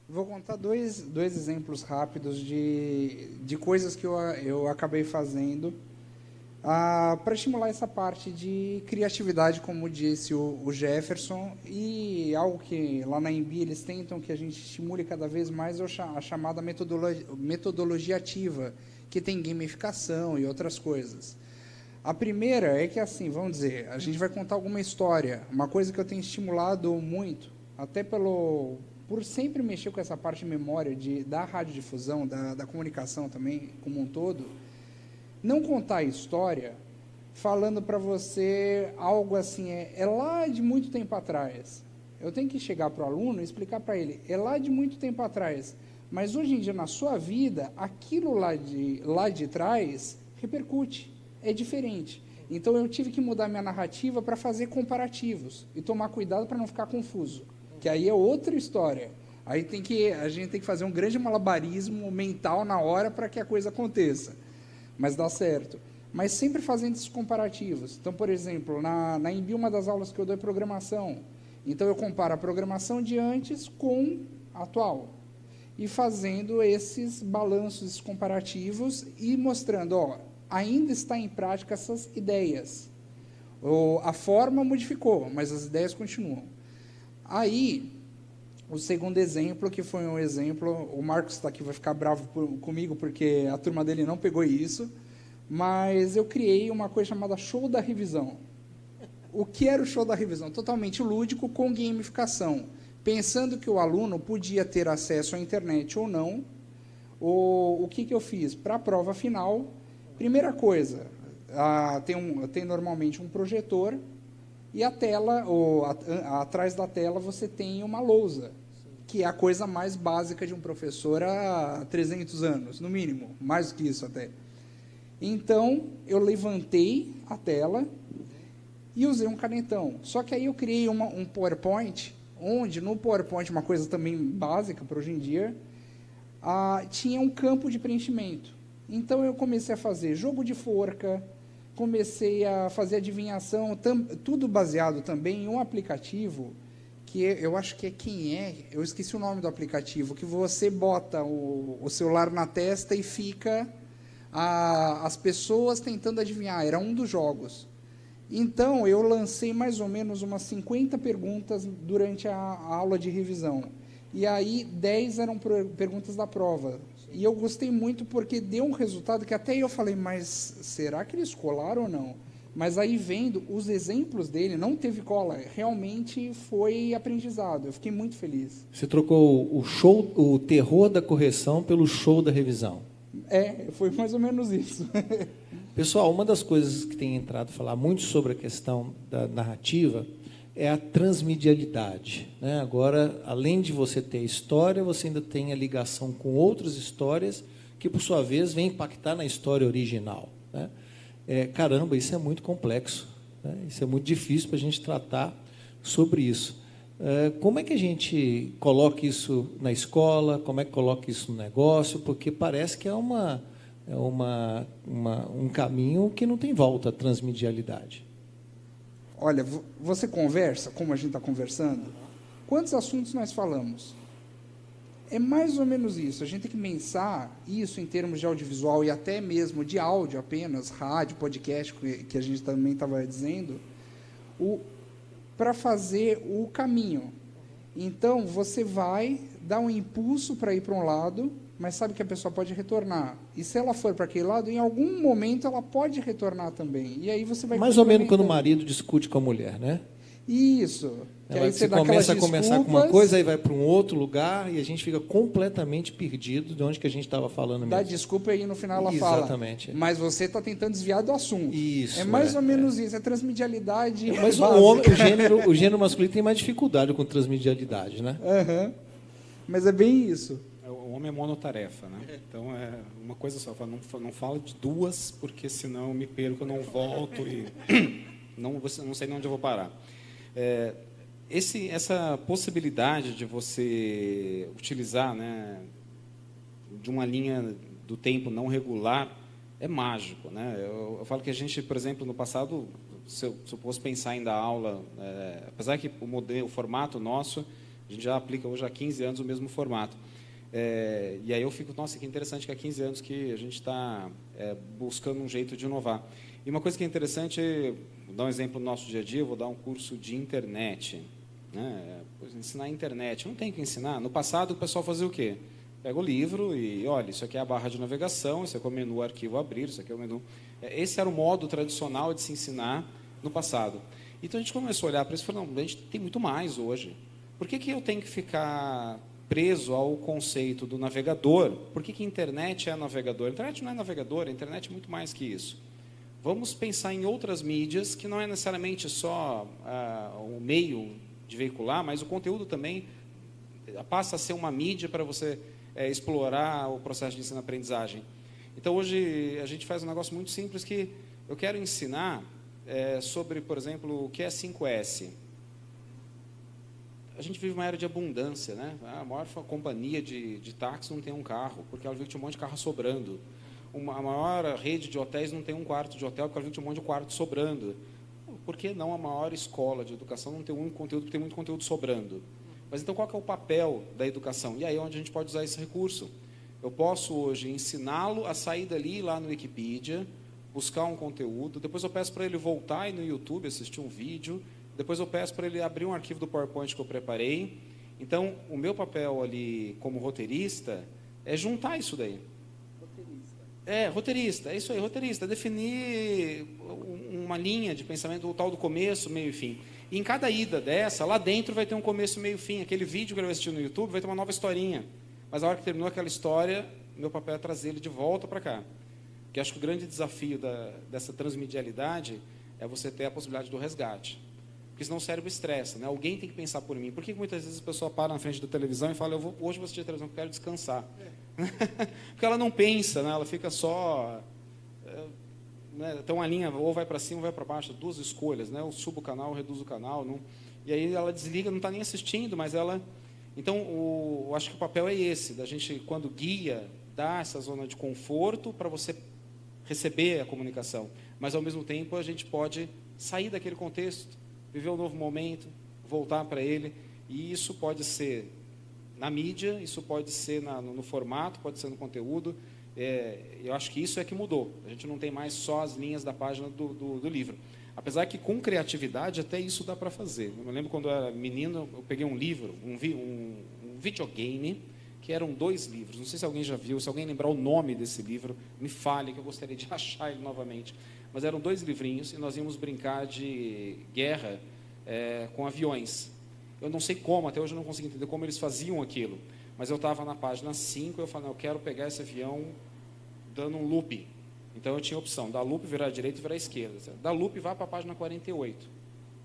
Vou contar dois exemplos rápidos de coisas que eu acabei fazendo para estimular essa parte de criatividade, como disse o Jefferson, e algo que lá na EMB eles tentam que a gente estimule cada vez mais é a chamada metodologia ativa, que tem gamificação e outras coisas. A primeira é que, assim, vamos dizer, a gente vai contar alguma história, uma coisa que eu tenho estimulado muito, até por sempre mexer com essa parte de memória da radiodifusão, da comunicação também, como um todo, não contar a história falando para você algo assim, é lá de muito tempo atrás. Eu tenho que chegar para o aluno e explicar para ele, é lá de muito tempo atrás, mas hoje em dia, na sua vida, aquilo lá de trás repercute, é diferente. Então, eu tive que mudar minha narrativa para fazer comparativos e tomar cuidado para não ficar confuso, que aí é outra história. Aí a gente tem que fazer um grande malabarismo mental na hora para que a coisa aconteça, mas dá certo. Mas sempre fazendo esses comparativos. Então, por exemplo, na EMB, uma das aulas que eu dou é programação. Então, eu comparo a programação de antes com a atual. E fazendo esses balanços, esses comparativos e mostrando, ainda está em prática essas ideias. A forma modificou, mas as ideias continuam. Aí, O segundo exemplo, que foi um exemplo, o Marcos está aqui, vai ficar bravo comigo, porque a turma dele não pegou isso, mas eu criei uma coisa chamada Show da Revisão. O que era o Show da Revisão? Totalmente lúdico, com gamificação, pensando que o aluno podia ter acesso à internet ou não. O que eu fiz? Para a prova final, primeira coisa, tem normalmente um projetor, e a tela, atrás da tela, você tem uma lousa, que é a coisa mais básica de um professor há 300 anos, no mínimo, mais do que isso até. Então, eu levantei a tela e usei um canetão. Só que aí eu criei um PowerPoint, onde no PowerPoint, uma coisa também básica para hoje em dia, tinha um campo de preenchimento. Então, eu comecei a fazer jogo de forca, comecei a fazer adivinhação, tudo baseado também em um aplicativo, que eu acho que eu esqueci o nome do aplicativo, que você bota o celular na testa e fica as pessoas tentando adivinhar, era um dos jogos. Então, eu lancei mais ou menos umas 50 perguntas durante a aula de revisão, e aí 10 eram perguntas da prova. E eu gostei muito porque deu um resultado que até eu falei, mas será que eles colaram ou não? Mas aí, vendo os exemplos dele, não teve cola, realmente foi aprendizado. Eu fiquei muito feliz. Você trocou o terror da correção pelo show da revisão. Foi mais ou menos isso. Pessoal, uma das coisas que tem entrado a falar muito sobre a questão da narrativa é a transmedialidade, né? Agora, além de você ter a história, você ainda tem a ligação com outras histórias que, por sua vez, vem impactar na história original, né? Caramba, isso é muito complexo, né? Isso é muito difícil para a gente tratar sobre isso. Como é que a gente coloca isso na escola? Como é que coloca isso no negócio? Porque parece que é um caminho que não tem volta, a transmedialidade. Olha, você conversa, como a gente está conversando, quantos assuntos nós falamos? É mais ou menos isso. A gente tem que pensar isso em termos de audiovisual e até mesmo de áudio apenas, rádio, podcast, que a gente também estava dizendo, para fazer o caminho. Então, você vai dar um impulso para ir para um lado, mas sabe que a pessoa pode retornar. E se ela for para aquele lado, em algum momento ela pode retornar também. E aí você vai... Mais ou menos quando o marido discute com a mulher, né? Isso. Que aí você começa a conversar com uma coisa, aí vai para um outro lugar, e a gente fica completamente perdido de onde que a gente estava falando mesmo. Dá desculpa, e aí no final ela fala. Exatamente. Mas você está tentando desviar do assunto. Isso. É mais ou menos isso, é transmedialidade. Mas o gênero masculino tem mais dificuldade com transmedialidade, né? Uhum. Mas é bem isso. O homem é monotarefa, né? Então é uma coisa só. Não fala de duas, porque senão eu me perco, eu não volto e não sei nem onde eu vou parar. Essa possibilidade de você utilizar, né, de uma linha do tempo não regular é mágico, né? Eu falo que a gente, por exemplo, no passado, se eu fosse pensar em dar aula, apesar que o formato nosso, a gente já aplica hoje há 15 anos o mesmo formato. E aí eu fico, nossa, que interessante que há 15 anos que a gente está buscando um jeito de inovar. E uma coisa que é interessante, vou dar um exemplo do nosso dia a dia, eu vou dar um curso de internet, né? Ensinar a internet, não tem que ensinar. No passado o pessoal fazia o quê? Pega o livro e, olha, isso aqui é a barra de navegação, isso aqui é o menu arquivo abrir, isso aqui é o menu... Esse era o modo tradicional de se ensinar no passado. Então a gente começou a olhar para isso e falou, não, a gente tem muito mais hoje. Por que eu tenho que ficar preso ao conceito do navegador? Por que a internet é navegador? A internet não é navegador, a internet é muito mais que isso. Vamos pensar em outras mídias, que não é necessariamente só o meio de veicular, mas o conteúdo também passa a ser uma mídia para você explorar o processo de ensino-aprendizagem. Então, hoje, a gente faz um negócio muito simples que eu quero ensinar sobre, por exemplo, o que é 5S. A gente vive uma era de abundância, né? A maior companhia de táxi não tem um carro, porque ela viu que tinha um monte de carro sobrando. A maior rede de hotéis não tem um quarto de hotel, porque ela viu que tinha um monte de quarto sobrando. Por que não a maior escola de educação não tem um conteúdo, porque tem muito conteúdo sobrando? Mas então qual que é o papel da educação? E aí é onde a gente pode usar esse recurso. Eu posso hoje ensiná-lo a sair dali, lá no Wikipedia, buscar um conteúdo, depois eu peço para ele voltar aí no YouTube, assistir um vídeo, depois eu peço para ele abrir um arquivo do PowerPoint que eu preparei Então, o meu papel ali como roteirista é juntar isso daí. Roteirista, é isso aí, roteirista. Definir uma linha de pensamento, o tal do começo, meio e fim. E em cada ida dessa, lá dentro vai ter um começo, meio e fim. Aquele vídeo que ele vai assistir no YouTube vai ter uma nova historinha. Mas a hora que terminou aquela história, meu papel é trazer ele de volta para cá. Porque acho que o grande desafio dessa transmedialidade é você ter a possibilidade do resgate. Porque senão o cérebro estressa, né? Alguém tem que pensar por mim. Por que muitas vezes a pessoa para na frente da televisão e fala, hoje vou assistir a televisão porque eu quero descansar? Porque ela não pensa, né? Ela fica só... né? Então a linha ou vai para cima ou vai para baixo, duas escolhas, né? Eu subo o canal, reduzo o canal. Não... E aí ela desliga, não está nem assistindo, mas ela... Então, eu acho que o papel é esse, da gente, quando guia, dar essa zona de conforto para você receber a comunicação. Mas, ao mesmo tempo, a gente pode sair daquele contexto, viver um novo momento, voltar para ele. E isso pode ser na mídia, isso pode ser no formato, pode ser no conteúdo. Eu acho que isso é que mudou. A gente não tem mais só as linhas da página do livro. Apesar que, com criatividade, até isso dá para fazer. Eu me lembro, quando eu era menino, eu peguei um livro, um videogame, que eram 2 livros. Não sei se alguém já viu, se alguém lembrar o nome desse livro, me fale, que eu gostaria de achar ele novamente. Mas eram 2 livrinhos, e nós íamos brincar de guerra com aviões. Eu não sei como, até hoje eu não consigo entender como eles faziam aquilo. Mas eu estava na página 5, e eu falei, eu quero pegar esse avião dando um loop. Então, eu tinha a opção, da loop, virar à direita e virar à esquerda. Da loop, vai para a página 48.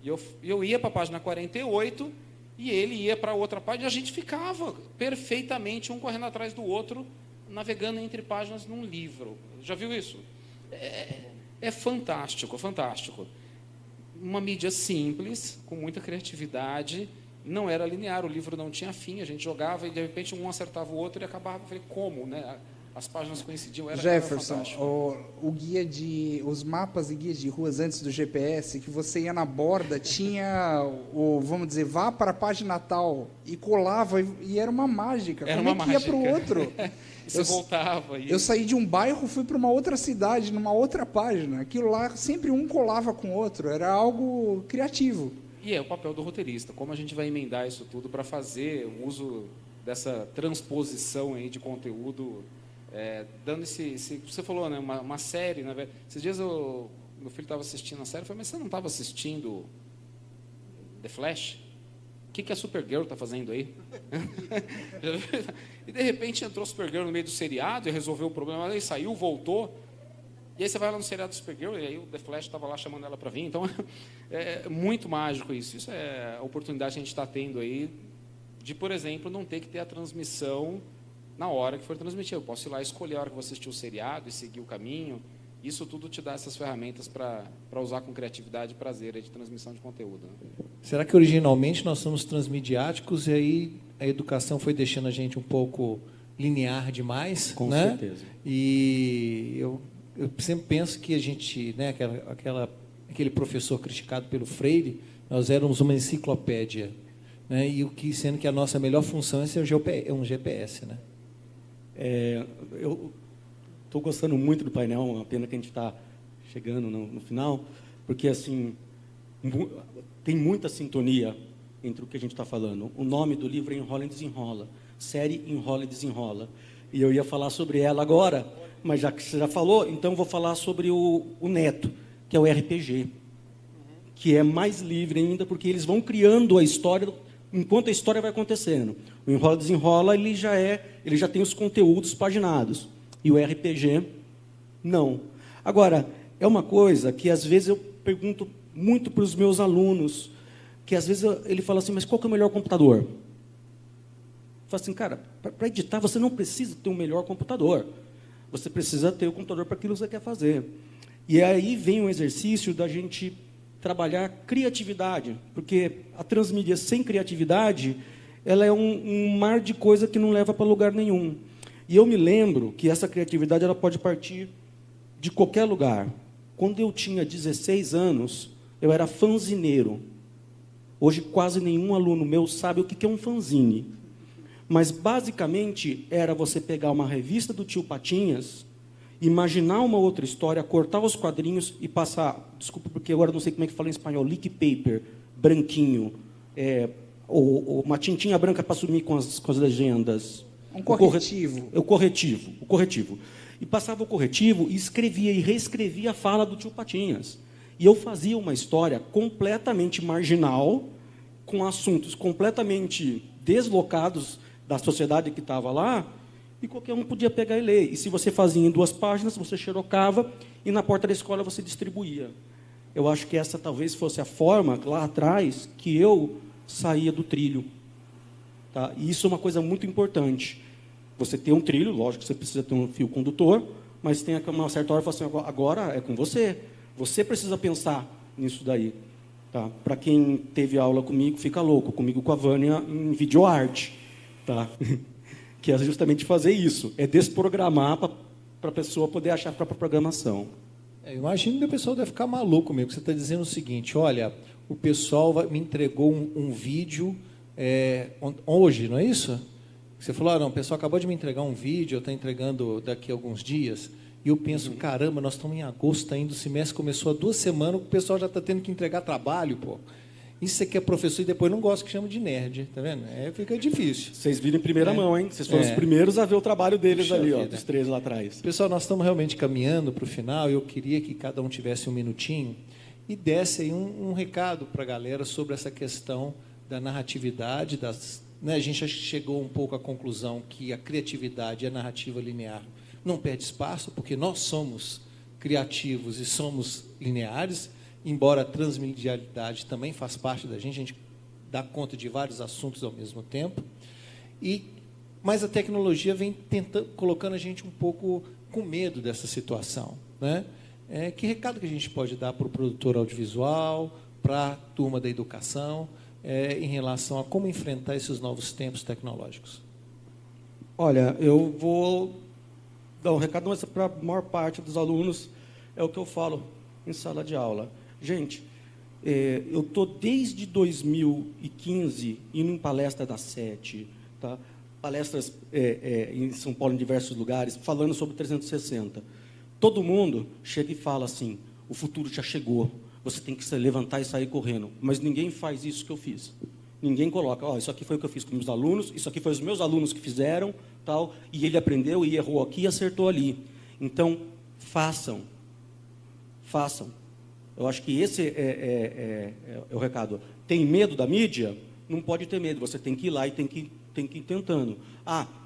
E eu ia para a página 48, e ele ia para outra página, e a gente ficava perfeitamente, um correndo atrás do outro, navegando entre páginas num livro. Já viu isso? É fantástico, fantástico. Uma mídia simples, com muita criatividade, não era linear, o livro não tinha fim, a gente jogava, e de repente um acertava o outro, e acabava, eu falei, como, né? As páginas coincidiam, era Jefferson, fantástico. Os mapas e guias de ruas antes do GPS, que você ia na borda, tinha vamos dizer, vá para a página tal, e colava, e era uma mágica. Era Como uma é que ia mágica. para o outro? Você voltava. Eu saí de um bairro, fui para uma outra cidade, numa outra página. Aquilo lá, sempre um colava com o outro, era algo criativo. E é o papel do roteirista, como a gente vai emendar isso tudo para fazer um uso dessa transposição aí de conteúdo, dando esse... Você falou, né, uma série, né? Esses dias meu filho estava assistindo a série, eu falei, mas você não estava assistindo The Flash? O que a Supergirl está fazendo aí? E de repente entrou a Supergirl no meio do seriado e resolveu o problema, aí saiu, voltou. E aí você vai lá no seriado do Supergirl, e aí o The Flash estava lá chamando ela para vir. Então, é muito mágico isso. Isso é a oportunidade que a gente está tendo aí de, por exemplo, não ter que ter a transmissão na hora que for transmitir. Eu posso ir lá escolher a hora que eu vou assistir o seriado e seguir o caminho. Isso tudo te dá essas ferramentas para usar com criatividade e prazer aí de transmissão de conteúdo. Né? Será que originalmente nós somos transmediáticos e aí a educação foi deixando a gente um pouco linear demais? Com né? certeza. E eu sempre penso que a gente, né, aquele professor criticado pelo Freire, nós éramos uma enciclopédia, né, sendo que a nossa melhor função é ser um GPS, né? Eu estou gostando muito do painel, uma pena que a gente está chegando no final, porque assim tem muita sintonia entre o que a gente está falando. O nome do livro é Enrola e Desenrola, série Enrola e Desenrola. E eu ia falar sobre ela agora, mas já que você já falou, então eu vou falar sobre o Neto, que é o RPG, que é mais livre ainda, porque eles vão criando a história enquanto a história vai acontecendo. O Enrola e Desenrola, ele já tem os conteúdos paginados, e o RPG, não. Agora, é uma coisa que às vezes eu pergunto muito para os meus alunos, que às vezes ele fala assim, mas qual que é o melhor computador? Eu falo assim, cara, para editar você não precisa ter um melhor computador. Você precisa ter o computador para aquilo que você quer fazer. E aí vem um exercício da gente trabalhar criatividade, porque a transmídia sem criatividade, ela é um mar de coisa que não leva para lugar nenhum. E eu me lembro que essa criatividade ela pode partir de qualquer lugar. Quando eu tinha 16 anos, eu era fanzineiro. Hoje, quase nenhum aluno meu sabe o que é um fanzine. Mas, basicamente, era você pegar uma revista do Tio Patinhas, imaginar uma outra história, cortar os quadrinhos e passar... Desculpa, porque agora não sei como é que fala em espanhol. Leak paper, branquinho, uma tintinha branca para sumir com as legendas. Um corretivo. O corretivo. E passava o corretivo e escrevia e reescrevia a fala do tio Patinhas. E eu fazia uma história completamente marginal, com assuntos completamente deslocados da sociedade que estava lá, e qualquer um podia pegar e ler. E se você fazia em 2 páginas, você xerocava, e na porta da escola você distribuía. Eu acho que essa talvez fosse a forma, lá atrás, que eu saía do trilho. Tá? E isso é uma coisa muito importante. Você tem um trilho, lógico que você precisa ter um fio condutor, mas tem uma certa hora que você fala assim, agora é com você. Você precisa pensar nisso daí. Tá? Para quem teve aula comigo, fica louco. Comigo, com a Vânia, em videoarte. Tá? Que é justamente fazer isso. É desprogramar para a pessoa poder achar a própria programação. Eu imagino que o pessoal deve ficar maluco comigo. Você está dizendo o seguinte, olha, o pessoal me entregou um vídeo hoje, não é isso? Você falou, não, o pessoal acabou de me entregar um vídeo, eu estou entregando daqui a alguns dias, e eu penso, caramba, nós estamos em agosto ainda, o semestre começou há 2 semanas, o pessoal já está tendo que entregar trabalho, pô. Isso aqui é professor e depois não gosta que chama de nerd, tá vendo? Fica difícil. Vocês viram em primeira mão, hein? Vocês foram os primeiros a ver o trabalho deles. Puxa ali, ó, dos 3 lá atrás. Pessoal, nós estamos realmente caminhando para o final, e eu queria que cada um tivesse um minutinho e desse aí um recado para a galera sobre essa questão da narratividade, a gente já chegou um pouco à conclusão que a criatividade e a narrativa linear não perde espaço, porque nós somos criativos e somos lineares, embora a transmedialidade também faz parte da gente dá conta de vários assuntos ao mesmo tempo. Mas a tecnologia vem colocando a gente um pouco com medo dessa situação, né? Que recado que a gente pode dar para o produtor audiovisual, para a turma da educação, em relação a como enfrentar esses novos tempos tecnológicos? Olha, eu vou dar um recado, mas para a maior parte dos alunos é o que eu falo em sala de aula. Gente, eu estou desde 2015 indo em palestra da SET, tá? Palestras em São Paulo, em diversos lugares, falando sobre 360. Todo mundo chega e fala assim, o futuro já chegou, você tem que se levantar e sair correndo. Mas ninguém faz isso que eu fiz. Ninguém coloca, isso aqui foi o que eu fiz com meus alunos, isso aqui foi os meus alunos que fizeram, tal, e ele aprendeu e errou aqui e acertou ali. Então, façam. Eu acho que esse é o recado. Tem medo da mídia? Não pode ter medo, você tem que ir lá e tem que ir tentando.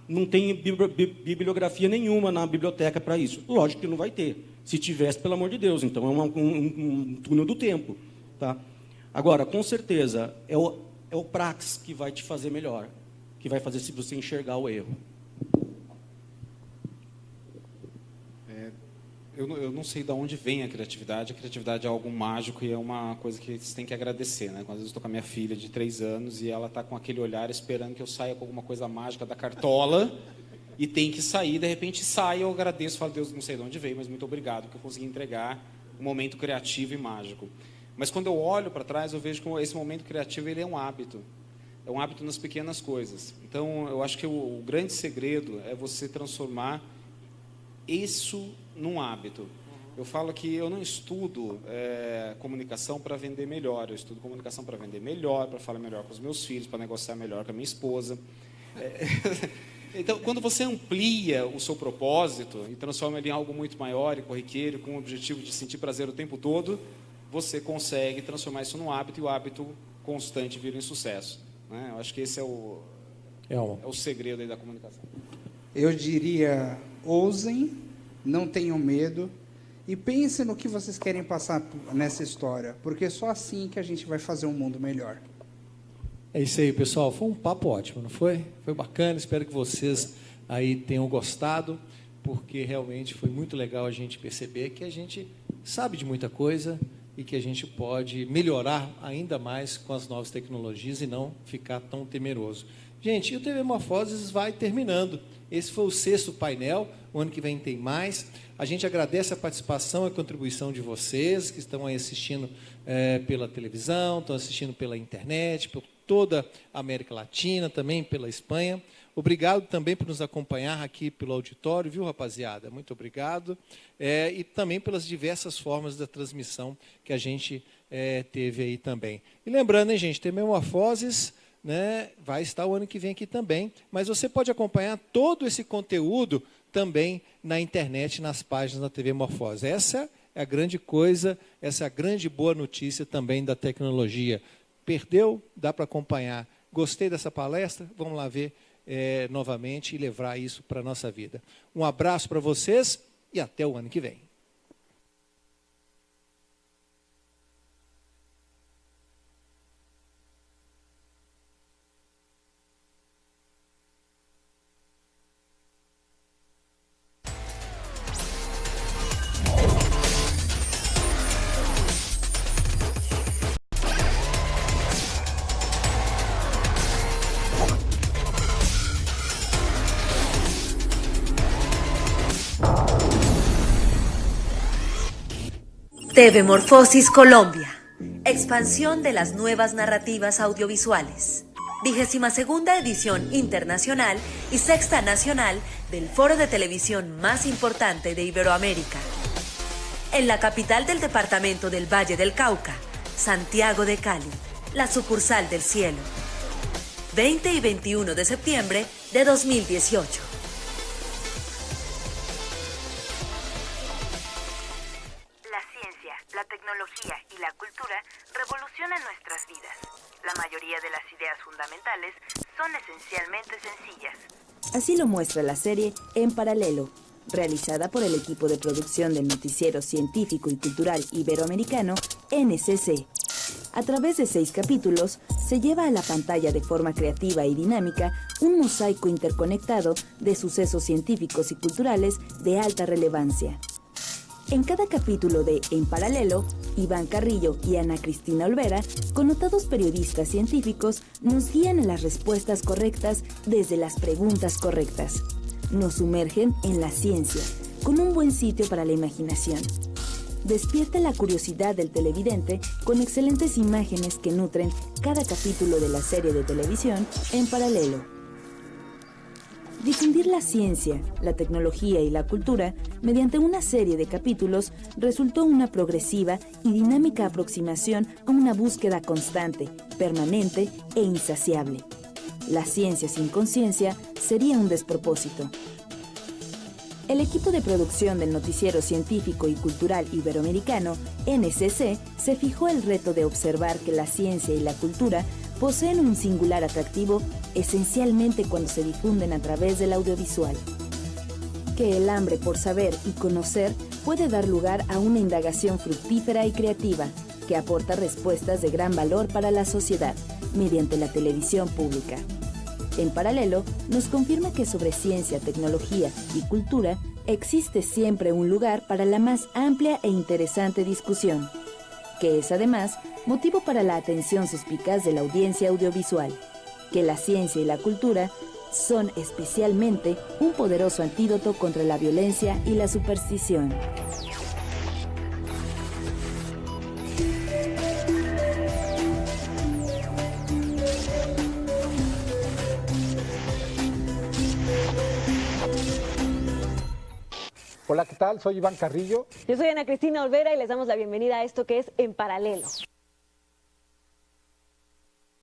Não tem bibliografia nenhuma na biblioteca para isso. Lógico que não vai ter. Se tivesse, pelo amor de Deus, então é um túnel do tempo. Tá? Agora, com certeza, é o praxis que vai te fazer melhor, que vai fazer se você enxergar o erro. Eu não sei de onde vem a criatividade. A criatividade é algo mágico e é uma coisa que você tem que agradecer, né? Às vezes eu estou com a minha filha de 3 anos e ela está com aquele olhar esperando que eu saia com alguma coisa mágica da cartola e tem que sair, de repente sai, eu agradeço, falo, Deus, não sei de onde veio, mas muito obrigado, porque eu consegui entregar um momento criativo e mágico. Mas quando eu olho para trás, eu vejo que esse momento criativo ele é um hábito. É um hábito nas pequenas coisas. Então, eu acho que o grande segredo é você transformar isso num hábito. Eu falo que eu não estudo comunicação para vender melhor, eu estudo comunicação para vender melhor, para falar melhor com os meus filhos, para negociar melhor com a minha esposa. Então, quando você amplia o seu propósito e transforma ele em algo muito maior e corriqueiro, com o objetivo de sentir prazer o tempo todo, você consegue transformar isso num hábito e o hábito constante vira em sucesso. Né? Eu acho que esse é o segredo aí da comunicação. Eu diria, ousem, não tenham medo e pensem no que vocês querem passar nessa história, porque é só assim que a gente vai fazer um mundo melhor. É isso aí, pessoal. Foi um papo ótimo, não foi? Foi bacana, espero que vocês aí tenham gostado, porque realmente foi muito legal a gente perceber que a gente sabe de muita coisa e que a gente pode melhorar ainda mais com as novas tecnologias e não ficar tão temeroso. Gente, o TV Morfoses vai terminando. Esse foi o 6º painel, o ano que vem tem mais. A gente agradece a participação e a contribuição de vocês que estão aí assistindo pela televisão, estão assistindo pela internet, por toda a América Latina, também pela Espanha. Obrigado também por nos acompanhar aqui pelo auditório, viu, rapaziada? Muito obrigado. E também pelas diversas formas da transmissão que a gente teve aí também. E lembrando, hein, gente, TV Morfoses né, vai estar o ano que vem aqui também. Mas você pode acompanhar todo esse conteúdo também na internet, nas páginas da TV Morfose. Essa é a grande coisa, essa é a grande boa notícia também da tecnologia. Perdeu? Dá para acompanhar. Gostei dessa palestra? Vamos lá ver novamente e levar isso para a nossa vida. Um abraço para vocês e até o ano que vem. TV Morfosis Colombia. Expansión de las nuevas narrativas audiovisuales. 22ª edición internacional y 6ª nacional del foro de televisión más importante de Iberoamérica. En la capital del departamento del Valle del Cauca, Santiago de Cali, la sucursal del cielo. 20 y 21 de septiembre de 2018. La tecnología y la cultura revolucionan nuestras vidas. La mayoría de las ideas fundamentales son esencialmente sencillas. Así lo muestra la serie En Paralelo, realizada por el equipo de producción del noticiero científico y cultural iberoamericano NCC. A través de 6 capítulos, se lleva a la pantalla de forma creativa y dinámica un mosaico interconectado de sucesos científicos y culturales de alta relevancia. En cada capítulo de En Paralelo, Iván Carrillo y Ana Cristina Olvera, connotados periodistas científicos, nos guían a las respuestas correctas desde las preguntas correctas. Nos sumergen en la ciencia, con un buen sitio para la imaginación. Despierta la curiosidad del televidente con excelentes imágenes que nutren cada capítulo de la serie de televisión En Paralelo. Difundir la ciencia, la tecnología y la cultura mediante una serie de capítulos resultó una progresiva y dinámica aproximación a una búsqueda constante, permanente e insaciable. La ciencia sin conciencia sería un despropósito. El equipo de producción del noticiero científico y cultural iberoamericano, NCC, se fijó el reto de observar que la ciencia y la cultura poseen un singular atractivo esencialmente cuando se difunden a través del audiovisual. Que el hambre por saber y conocer puede dar lugar a una indagación fructífera y creativa que aporta respuestas de gran valor para la sociedad mediante la televisión pública. En Paralelo, nos confirma que sobre ciencia, tecnología y cultura existe siempre un lugar para la más amplia e interesante discusión, que es además motivo para la atención suspicaz de la audiencia audiovisual, que la ciencia y la cultura son especialmente un poderoso antídoto contra la violencia y la superstición. Hola, ¿qué tal? Soy Iván Carrillo. Yo soy Ana Cristina Olvera y les damos la bienvenida a esto que es En Paralelo.